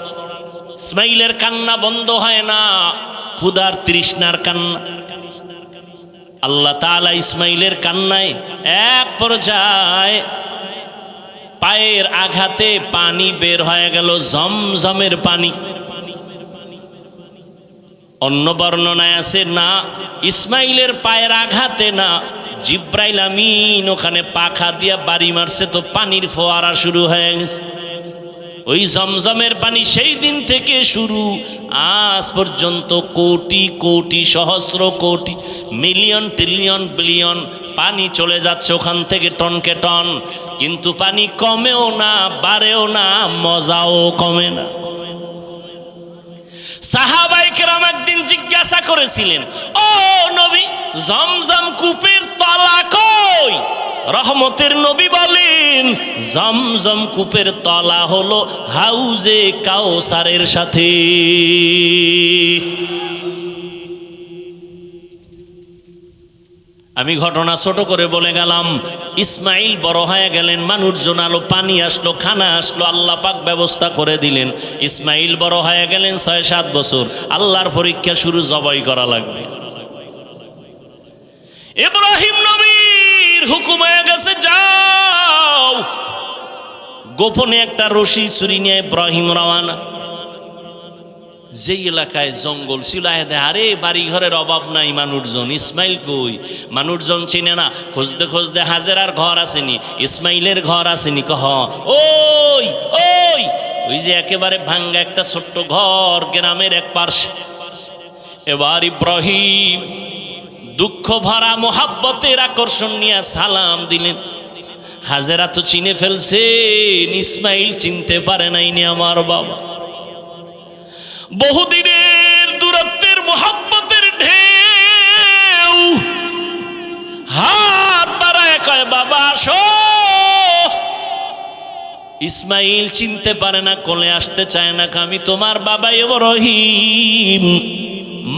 ইসমাইলের কান্না বন্ধ হয় না, ক্ষুধার তৃষ্ণার কান্না। আল্লাহ তাআলা ইসমাইলের কান্নায় এক পর্যায়ে পায়ের আঘাতে পানি বের হয়ে গেল, জমজমের পানি। অন্য বর্ণনায় আছে না, ইসমাইলের পায়ের আঘাতে না, জিব্রাইল আমিন ওখানে পাখা দিয়া বাড়ি মারছে, তো পানির ফোয়ারা শুরু হয়ে গেছে। ওই জমজমের পানি সেই দিন থেকে শুরু, আজ পর্যন্ত কোটি কোটি সহস্র কোটি মিলিয়ন ট্রিলিয়ন বিলিয়ন পানি চলে যাচ্ছে ওখান থেকে টনকে টন, কিন্তু পানি কমেও না বাড়েও না, মজাও কমে না। সাহাবায়ে কেরাম একদিন জিজ্ঞাসা করেছিলেন, ও নবী, জমজম কূপের তলা কই? রহমতের নবী বলেন, জমজম কূপের তলা হলো হাউজে কাউসারের সাথে। আমি ঘটনা ছোট করে বলে গেলাম। ইসমাইল বড় হয়ে গেলেন, মানুষজন আলো, পানি আসলো, খানা আসলো, আল্লাহ পাক ব্যবস্থা করে দিলেন। ইসমাইল বড় হয়ে গেলেন ৬-৭ বছর, আল্লাহর পরীক্ষা শুরু, জবাই করা লাগবে। ইব্রাহিম নবীর হুকুম হয়ে গেছে, যাও। গোপনে একটা রশি ছুরি নিয়ে ইব্রাহিম রওয়ানা। যেই এলাকায় জঙ্গল ছিল, আরে বাড়ি ঘরের অভাব নাই, মানুষজন, ইসমাইল কই? মানুষজন চিনে না, খুঁজতে খুঁজতে হাজেরার ঘর আসেনি, ইসমাইলের ঘর আসেনি। ওই ওই ওই যে একেবারে ভাঙ্গা একটা ছোট্ট ঘর গ্রামের এক পার্শ্বে। এবার ইব্রাহিম দুঃখ ভরা মোহাব্বতের আকর্ষণ নিয়ে সালাম দিলেন। হাজেরা তো চিনে ফেলছেন, ইসমাইল চিনতে পারে নাইনি আমার বাবা। বহুদিনের দূরত্বের মোহাব্বতের ঢেউ, হাত বাড়ায় কয়, বাবা আসো। ইসমাইল চিনতে পারে না, কোলে আসতে চায় না, আমি তোমার বাবা ইব্রাহিম।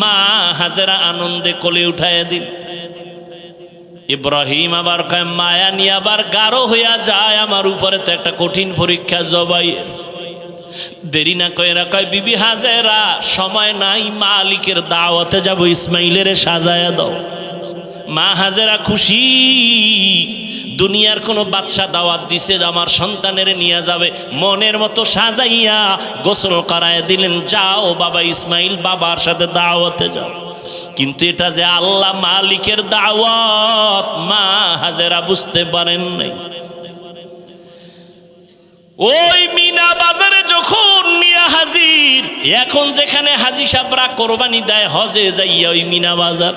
মা হাজেরা আনন্দে কোলে উঠায় দিন। ইব্রাহিম আবার কয়, মায়া নিয়ে আবার গাঢ় হইয়া যায় আমার উপরে, তো একটা কঠিন পরীক্ষা জবাইয়ের। দেরি না কইরা কয়, বিবি হাজেরা, সময় নাই, মালিকের দাওয়াতে যাব, ইসমাইলের সাজায়া দাও। মা হাজেরা খুশি, দুনিয়ার কোনো বাদশা দাওয়াত দিছে আমার সন্তানের নিয়ে যাবে, মনের মতো সাজাইয়া গোসল করায় দিলেন, যাও বাবা ইসমাইল, বাবার সাথে দাওয়াতে যাও। কিন্তু এটা যে আল্লাহ মালিকের দাওয়াত, মা হাজেরা বুঝতে পারেন নাই। ওই মিনা বাজারে যখন নিয়া হাজির, এখন যেখানে হাজি সাবরা কোরবানি দেয় হজে যাইয়া, ওই মিনা বাজার,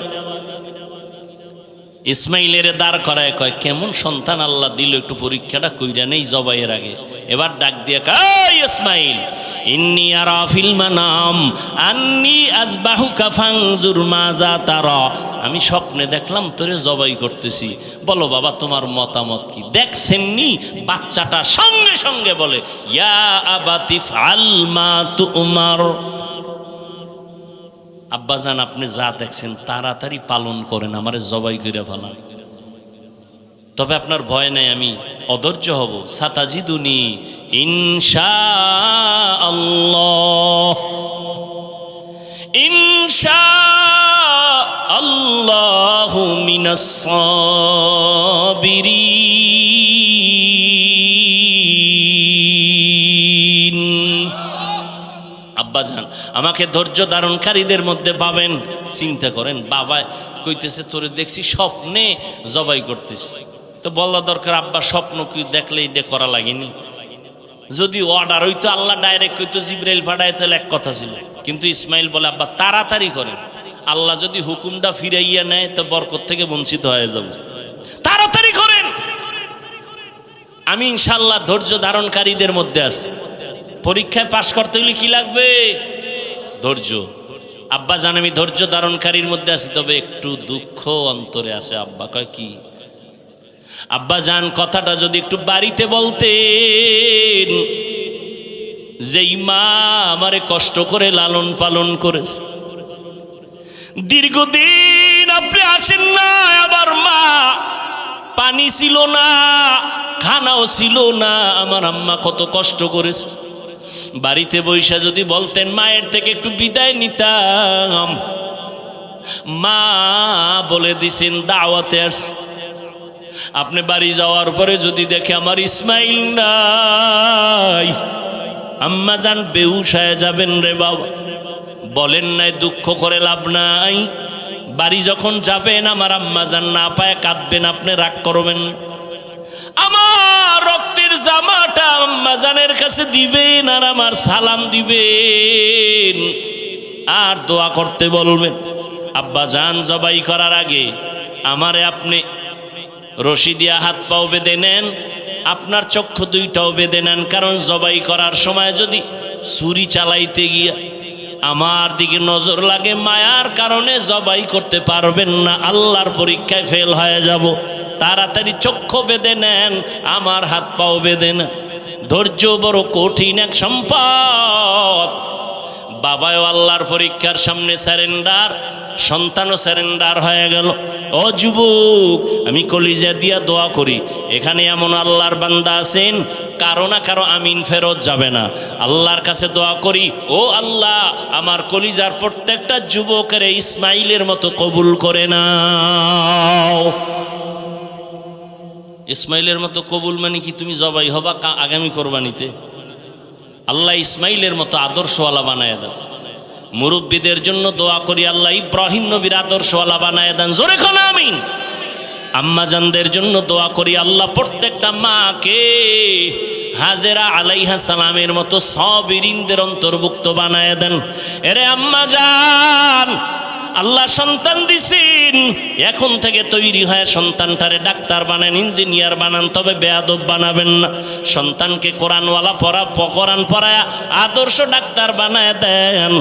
ইসমাইলের দাঁড় করায় কয়, কেমন সন্তান আল্লাহ দিল, একটু পরীক্ষাটা কইরা নেই জবাইয়ের আগে। এবার ডাক দিয়ে কয়, ইসমাইল, ইন্নী আরা ফিল মানাম আন্নী আযবাহুকা ফানজুর মাযা তারা। আমি স্বপ্নে দেখলাম তোরে জবাই করতেছি, বলো বাবা তোমার মতামত কি? দেখছেননি? বাচ্চাটা সঙ্গে সঙ্গে বলে, ইয়া আবাতি ফাল মা তুমার। আব্বাজান, আপনি যা দেখছেন তাড়াতাড়ি পালন করেন, আমারে জবাই করে ফেলান। তবে আপনার ভয় নাই, আমি অধৈর্য হব। সাতাজিদুনি ইনশাআল্লাহ, ইনশাআল্লাহ। মিনাস সাবিরিন। আব্বাজান আমাকে ধৈর্য ধারণকারীদের মধ্যে পাবেন। চিন্তা করেন, বাবা কইতেছে তোরে দেখছি স্বপ্নে জবাই করতেছি, তো বলা দরকার আব্বা স্বপ্ন কি দেখলে এটা করা লাগেনি। যদি অর্ডার হইতো আল্লাহ ডাইরেক্ট কইতো জিবরাইল পাঠায় তাহলে এক কথা ছিল, কিন্তু ইসমাইল বলে আব্বা তাড়াতাড়ি করেন, আল্লাহ যদি হুকুমটা ফিরাইয়া নেয় তো বরকত থেকে বঞ্চিত হয়ে যাব, তাড়াতাড়ি করেন। আমি ইনশাআল্লাহ ধৈর্য ধারণকারীদের মধ্যে আছি। পরীক্ষায় পাশ করতে হলে কি লাগবে? ধৈর্য। আব্বা জান আমি ধৈর্য ধারণকারীর মধ্যে আছি, তবে একটু দুঃখ অন্তরে আছে। আব্বা কয় কি? আব্বা জান কথাটা যদি একটু বাড়িতে বলতেন, যেই মা আমারে কষ্ট করে লালন পালন করেছে, দীর্ঘদিন আপনি আসেন না, আবার মা পানি ছিল না, খানাও ছিল না, আমার আম্মা কত কষ্ট করেছে। বাড়িতে বৈশা যদি বলতেন মায়ের থেকে একটু বিদায় নিতাম। মা বলে দিছেন দাওয়াতে আসছে, আপনি বাড়ি যাওয়ার পরে যদি দেখে আমার ইসমাইল নাই, আম্মা জান বেহুশ হয়ে যাবেন রে বাবা। বলেন নাই দুঃখ করে লাভ নাই, বাড়ি যখন যাবেন আমার আম্মা জান না পায় কাঁদবেন, আপনি রাগ করবেন। আমার রক্তের জামাটা আম্মা জানের কাছে দিবেন আর আমার সালাম দিবেন আর দোয়া করতে বলবেন। আব্বা জান জবাই করার আগে আমারে আপনি রশি দিয়া হাত পাও বেঁধে নেন, আপনার চক্ষু দুইটাও বেঁধে নেন, কারণ জবাই করার সময় যদি ছুরি চালাইতে গিয়া আমার দিকে নজর লাগে, মায়ার কারণে জবাই করতে পারবেন না, আল্লাহর পরীক্ষায় ফেল হয়ে যাব। তাড়াতাড়ি চক্ষু বেঁধে নেন, আমার হাত পাও বেঁধে নেন। ধৈর্য বড় কঠিন এক সম্পদ। বাবাও আল্লাহর পরীক্ষার সামনে স্যারেন্ডার, সন্তানও স্যারেন্ডার হয়ে গেল। ও যুবক, আমি কলিজা দিয়া দোয়া করি, এখানে এমন আল্লাহর বান্দা আছেন কারো না কারো আমিন ফেরত যাবে না। আল্লাহর কাছে দোয়া করি, ও আল্লাহ আমার কলিজার প্রত্যেকটা যুবকের ইসমাইলের মতো কবুল করে নাও। ইসমাইলের মতো কবুল মানে কি? তুমি জবাই হবা আগামী কোরবানিতে, আল্লাহ ইসমাইলের মতো আদর্শওয়ালা বানায় দাও। মুরব্বীদের জন্য দোয়া করি, আল্লাহ ইব্রাহিম নবীর আদর্শওয়ালা বানায় দেন, জোরে কোন আমিন। আম্মা জানদের জন্য দোয়া করি, আল্লাহ প্রত্যেকটা মাকে হাজেরা আলাইহা সালামের মতো সাবিরিনদের অন্তর্ভুক্ত বানায় দেন। এরে আম্মা জান, আল্লাহ সন্তান দিছেন, এখন থেকে তৈরি হয় সন্তানটারে ডাক্তার বানান, ইঞ্জিনিয়ার বানান, তবে বেয়াদব বানাবেন না। সন্তানকে কোরআনওয়ালা কোরআন পড়ায় আদর্শ ডাক্তার বানায় দেন।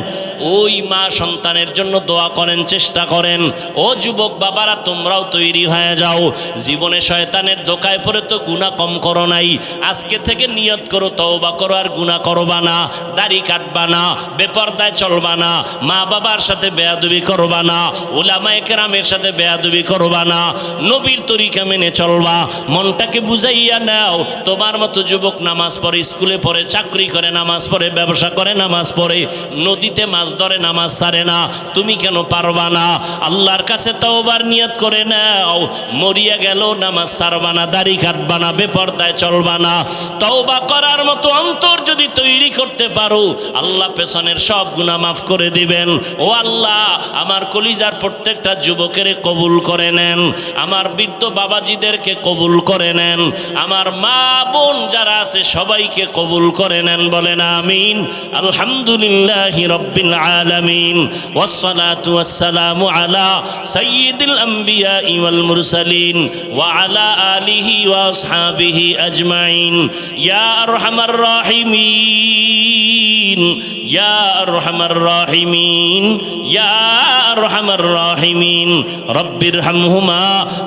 ওই মা সন্তানের জন্য দোয়া করেন, চেষ্টা করেন। ও যুবক বাবারা, তোমরাও তৈরি হয়ে যাও। জীবনে শয়তানের ধোকায় পড়ে তো গুনাহ কম করো নাই, আজকে থেকে নিয়ত করো তওবা করো, আর গুনাহ করবা না, দাড়ি কাটবা না, বেপরদায় চলবা না, মা বাবার সাথে বেয়াদবি করবা না, উলামায়ে কেরামের সাথে বেয়াদবি করবা না, নবীর তরিকা মেনে চলবা। মনটাকে বুঝাইয়া নাও। তোমার মতো যুবক নামাজ পড়ে, স্কুলে পড়ে, চাকরি করে নামাজ পড়ে, ব্যবসা করে নামাজ পড়ে, নদীতে মাছ ধরে নামাজ ছাড়ে না, তুমি কেন পারবা না? আল্লাহর কাছে তওবার নিয়ত করে নাও। মরিয়া গেল নামাজ ছাড়বা না, দাড়ি কাটবা না, বেপরদায় চলবা না। তওবা করার মতো অন্তর যদি তৈরি করতে পারো, আল্লাহ পেছনের সব গুনাহ মাফ করে দিবেন। ও আল্লাহ, আমার কলিজার প্রত্যেকটা যুবকের কবুল করে নেন, আমার বৃদ্ধ বাবাজিদেরকে কবুল করে নেন, আমার মা বোন যারা আছে সবাইকে কবুল করে নেন, বলেন আমিন। আলহামদুলিল্লাহি রাব্বিল আলামিন, ওয়াসসালাতু ওয়াসসালামু আলা সাইয়্যিদিল আমবিয়া ওয়াল মুরসালিন ওয়া আলা আলিহি ওয়া আসহাবিহি আজমাইন। ইয়া আরহামার রাহিমিন, ইয়া আরহামার রাহিমিন, ইয়া আরহামার রাহিমিন, রব্বিরহামহুমা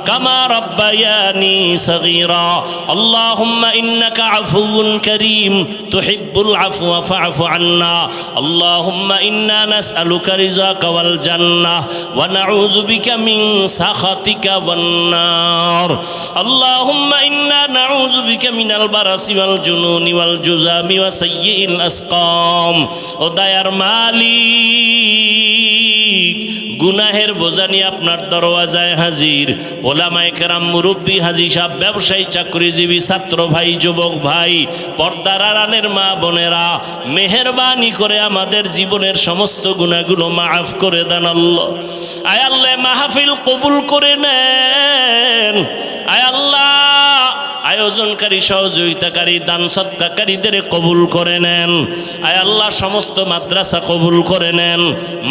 কামা রব্বায়ানি সগীরা। আল্লাহুম্মা ইন্নাকা আফুউন কারীম তুহিব্বুল আফওয়া ফা'ফু আন্না আল্লাহুম্মা ইন্না নাসআলুকা রিযাকা ওয়াল জান্নাহ ওয়া নাউযু বিকা মিন সাখাতিকা ওয়ান নার আল্লাহুম্মা ইন্না নাউযু বিকা মিনাল বারাসি ওয়াল জুনুনি ওয়াল জুযামি ওয়া সাইয়্যিল আসকাম। ও দয়ার মালিক, গুনাহের বোঝা নিয়ে আপনার দরওয়াজায় হাজির। ওলামায়ে কেরাম, মুরব্বী, হাজী সাহেব, ব্যবসায়ী, চাকরিজীবী, ছাত্র ভাই, যুবক ভাই, পর্দার আড়ালের মা বোনেরা, মেহেরবানি করে আমাদের জীবনের সমস্ত গুনাহগুলো মাফ করে দেন আল্লাহ। আয় আল্লাহ, মাহফিল কবুল করে নেন। আয় আল্লাহ, আয়োজনকারী, সহযোগিতাকারী, দান সদকাকারীদের কবুল করে নেন। আয় আল্লাহ, সমস্ত মাদ্রাসা কবুল করে নেন,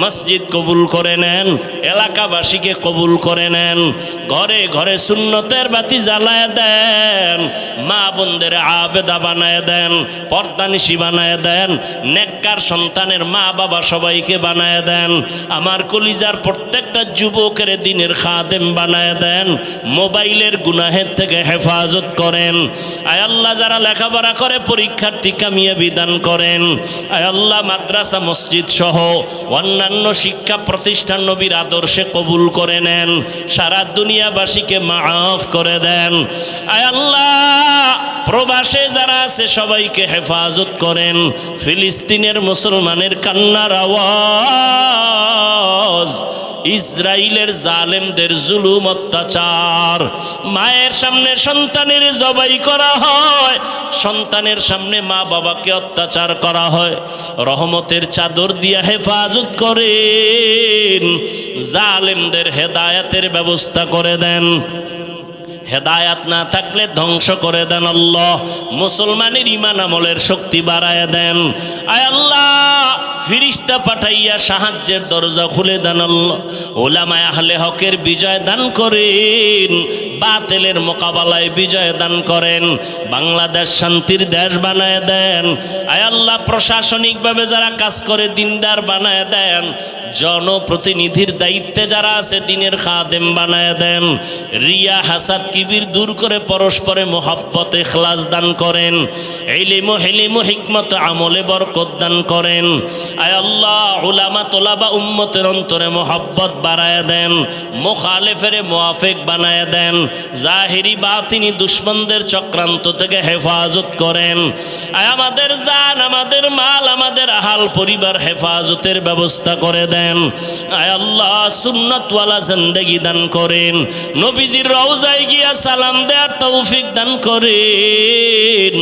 মসজিদ কবুল করে নেন, এলাকাবাসীকে কবুল করে নেন। ঘরে ঘরে সুন্নতের বাতি জ্বালায় দেন, মা বোনদের আবেদা বানায় দেন, পর্দানিশী বানায় দেন, নেককার সন্তানের মা বাবা সবাইকে বানায় দেন। আমার কলিজার প্রত্যেকটা যুবকের দিনের খাদেম বানায় দেন। মোবাইলের গুনাহের থেকে হেফাজত করেন। আয় আল্লাহ, যারা লেখাপড়া করে পরীক্ষার্থী কামিয়াবি দান করেন। আয় আল্লাহ, মাদ্রাসা, মসজিদ সহ অন্যান্য শিক্ষা প্রতিষ্ঠান নবীর আদর্শে কবুল করে নেন। সারা দুনিয়াবাসীকে মাফ করে দেন। আয় আল্লাহ, প্রবাসে যারা আছে সবাইকে হেফাজত করেন। ফিলিস্তিনের মুসলমানের কান্নার আওয়াজ, ইসরায়েলের জালেমদের জুলুম অত্যাচার, মায়ের সামনে সন্তানের জবাই করা হয়, সন্তানের সামনে মা বাবাকে অত্যাচার করা হয়। রহমতের চাদর দিয়া হেফাজত করেন, জালেমদের হেদায়েতের ব্যবস্থা করে দেন। হেদায়াত না থাকলে ধ্বংস করে দেন আল্লাহ। মুসলমানের ঈমান আমলের শক্তি বাড়ায় দেন। আয় আল্লাহ, ফিরিস্তা পাঠাইয়া সাহায্যের দরজা খুলে দেন আল্লাহ। উলামায়ে আহলে হকের বিজয় দান করেন, বাতিলের মোকাবেলায় বিজয় দান করেন। বাংলাদেশ শান্তির দেশ বানায় দেন। আয় আল্লাহ, প্রশাসনিকভাবে যারা কাজ করে দিনদার বানায় দেন। জনপ্রতিনিধির দায়িত্বে যারা আছে দিনের খাদেম বানায় দেন। রিয়া, হাসাদ, কিবির দূর করে পরস্পরে মোহাব্বত, ইখলাস দান করেন। ইলম, হিলম, হিকমত, আমলে বরকত দান করেন। আয় আল্লাহ, উলামা, তোলাবা, উম্মতের অন্তরে মোহাব্বত বাড়ায় দেন। মুখালেফের মুআফিক বানায় দেন। জাহিরি বাতিনি দুশ্মনদের চক্রান্ত থেকে হেফাজত করেন। আয় আমাদের জান, আমাদের মাল, আমাদের আহাল পরিবার হেফাজতের ব্যবস্থা করে দেন। আয় আল্লাহ, সুন্নতওয়ালা জিন্দেগি দান করেন। নবীজির রওজায় গিয়া সালাম দেওয়ার তৌফিক দান করেন।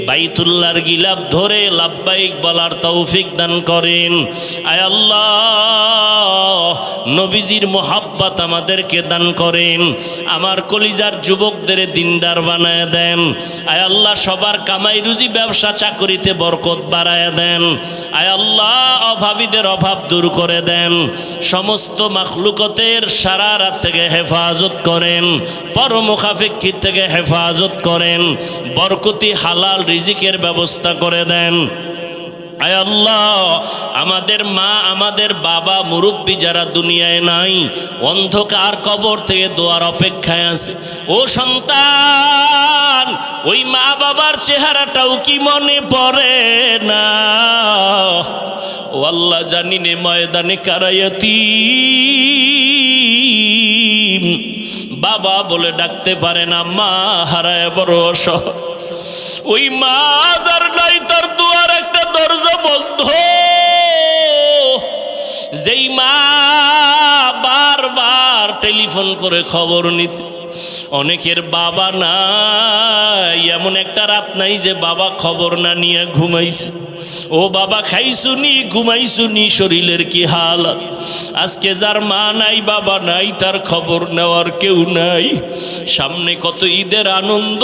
বাইতুল্লাহর গিলাফ ধরে লাব্বাইক বলার তৌফিক দান করেন। আয় আল্লাহ, নবীজির মোহাব্বত আমাদেরকে দান করেন। আমার কলিজার যুবকদের দিনদার বানায় দেন। আয় আল্লাহ, সবার কামাই রুজি, ব্যবসা, চাকরিতে বরকত বাড়ায় দেন। আয় আল্লাহ, অভাবীদের অভাব দূর করে দেন। সমস্ত মাখলুকতের সারা রাত থেকে হেফাজত করেন। পরমুখাফিক থেকে হেফাজত করেন। বরকতি হালাল রিজিকের ব্যবস্থা করে দেন। আয় আল্লাহ, আমাদের মা, আমাদের বাবা, মুরব্বী যারা দুনিয়ায় নাই, অন্ধকার কবর থেকে দোয়ার অপেক্ষায় আছে। ও সন্তান, ওই মা বাবার চেহারাটাও কি মনে পড়ে না? ও আল্লাহ, জানি নে ময়দানে কারায়াতি বাবা বলে ডাকতে পারে না, মা হারায় বড় অসহায়। ওই মা যার নাই, তার দুয়ার একটা দরজা বন্ধ। যেই মা বারবার টেলিফোন করে খবর নিতে, অনেকের বাবা নাই, এমন একটা রাত নাই যে বাবা খবর না নিয়ে ঘুমাইছে। ও বাবা, খাইছুনি, ঘুমাইছুনি, শরীরের কি হালত। আজকে যার মা নাই, বাবা নাই, তার খবর নেওয়ার কেউ নাই। সামনে কত ঈদের আনন্দ,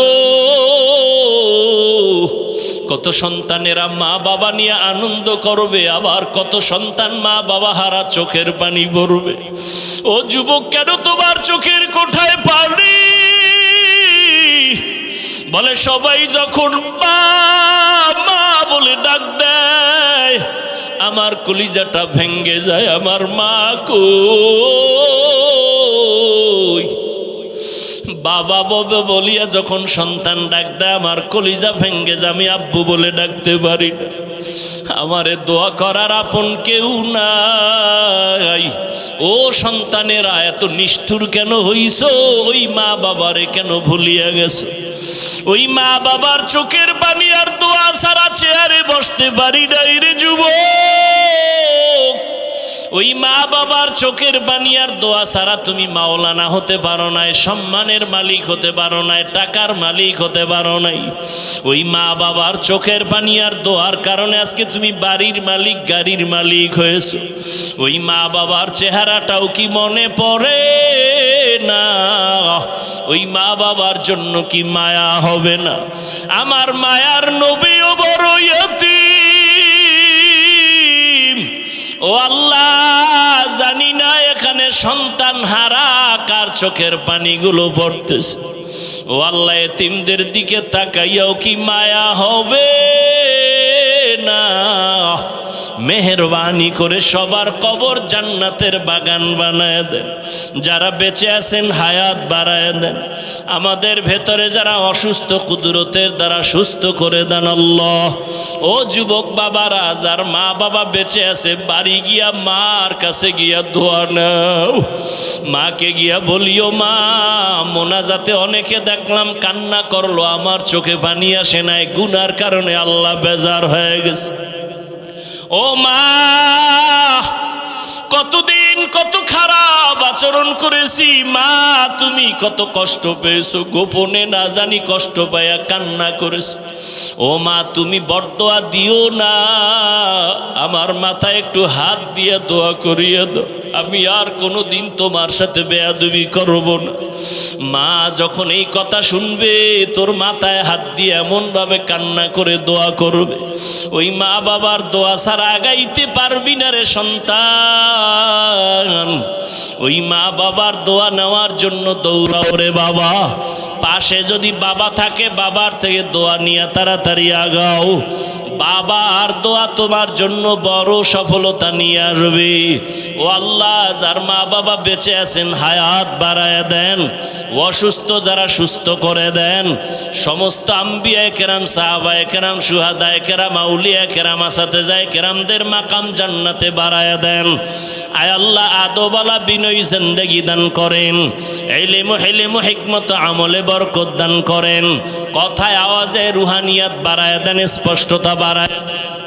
কত সন্তানেরা মা বাবা নিয়ে আনন্দ করবে, আবার কত সন্তান মা বাবা হারা চোখের পানি পড়বে। ও যুবক, কেন তোমার চোখের কোঠায় পানি? বলে সবাই যখন মা মা বলে ডাক দেয়, আমার কলিজাটা ভেঙ্গে যায়। আমার মা কই? বাবা বাবা বলিয়া যখন সন্তান ডাক দেয় আমার কলিজা ভেঙ্গে যায়, আমি আব্বু বলে ডাকতে পারি না। আমারে দোয়া করার আপন কেউ নাই। ও সন্তানেরা এত নিষ্ঠুর কেন হইছো? ওই মা বাবারে কেন ভুলিয়া গেছো? ওই মা বাবার চোখের পানি আর দোয়া ছাড়া চেয়ারে বসতে পারি নাই রে যুবক। ওই মা বাবার চোখের পানি আর দোয়া ছাড়া তুমি মাওলানা হতে পারো নাই, সম্মানের মালিক হতে পারো নাই, টাকার মালিক হতে পারো নাই। ওই মা বাবার চোখের পানি আর দোয়ার কারণে আজকে তুমি বাড়ির মালিক, গাড়ির মালিক হয়েছো। ওই মা বাবার চেহারাটাও কি মনে পড়ে না? ওই মা বাবার জন্য কি মায়া হবে না? আমার মায়ার নবীও বড় ইয়তীম। ও আল্লাহ, জানি না এখানে সন্তান হারা কার চোখের পানিগুলো পড়তেছে। ও আল্লাহ, এতিমদের দিকে তাকাইয়াও কি মায়া হবে না? মেহেরবানি করে সবার কবর জান্নাতের বাগান বানায় দেন। যারা বেঁচে আছেন হায়াত বাড়ায় দেন। আমাদের ভেতরে যারা অসুস্থ কুদরতের দ্বারা সুস্থ করে দেন আল্লাহ। ও যুবক বাবারা, যার মা বাবা বেঁচে আছে বাড়ি গিয়া মার কাছে গিয়া দোয়া নাও। মাকে গিয়া বলিও, মা মোনাজাতে অনেকে দেখলাম কান্না করলো, আমার চোখে পানি আসে নাই, গুনার কারণে আল্লাহ বেজার হয়ে গেছে। ও মা, কতদিন কত খারাপ আচরণ করেছি, মা তুমি কত কষ্ট পেয়েছো, গোপনে না জানি কষ্ট পাইয়া কান্না করেছো। ও মা, তুমি বরদোয়া দিও না, আমার মাথায় একটু হাত দিয়ে দোয়া করিয়ে দাও, আমি আর কোনো দিন তোমার সাথে বেয়াদবি করব না। মা যখন এই কথা শুনবে তোর মাথায় হাত দিয়ে এমনভাবে কান্না করে দোয়া করবে, ওই মা বাবার দোয়া ছাড়া আগাইতে পারবি না রে সন্তান। ওই মা বাবার দোয়া নেওয়ার জন্য দৌড়াও রে বাবা। পাশে যদি বাবা থাকে বাবার থেকে দোয়া নিয়ে তাড়াতাড়ি আগাও। বাবার দোয়া তোমার জন্য বড় সফলতা নিয়ে আসবে। ও আল্লাহ, যার মা বাবা বেঁচে আছেন হায়াত বাড়ায় দেন, অসুস্থ যারা সুস্থ করে দেন। সমস্ত আম্বিয়া কেরাম, সাহাবায়ে কেরাম, শুহাদায়ে কেরাম, আউলিয়া কেরাম, আসাতেজায়ে কেরামদের মাকাম জান্নাতে বাড়ায় দেন। আয় আল্লাহ, আদবালা বিনয়ী জিন্দেগি দান করেন, ইলম হিকমত আমলে বরকত দান করেন, কথায় আওয়াজে রুহানিয়াত বাড়ায় দেন, স্পষ্টতা বাড়ায় দেন।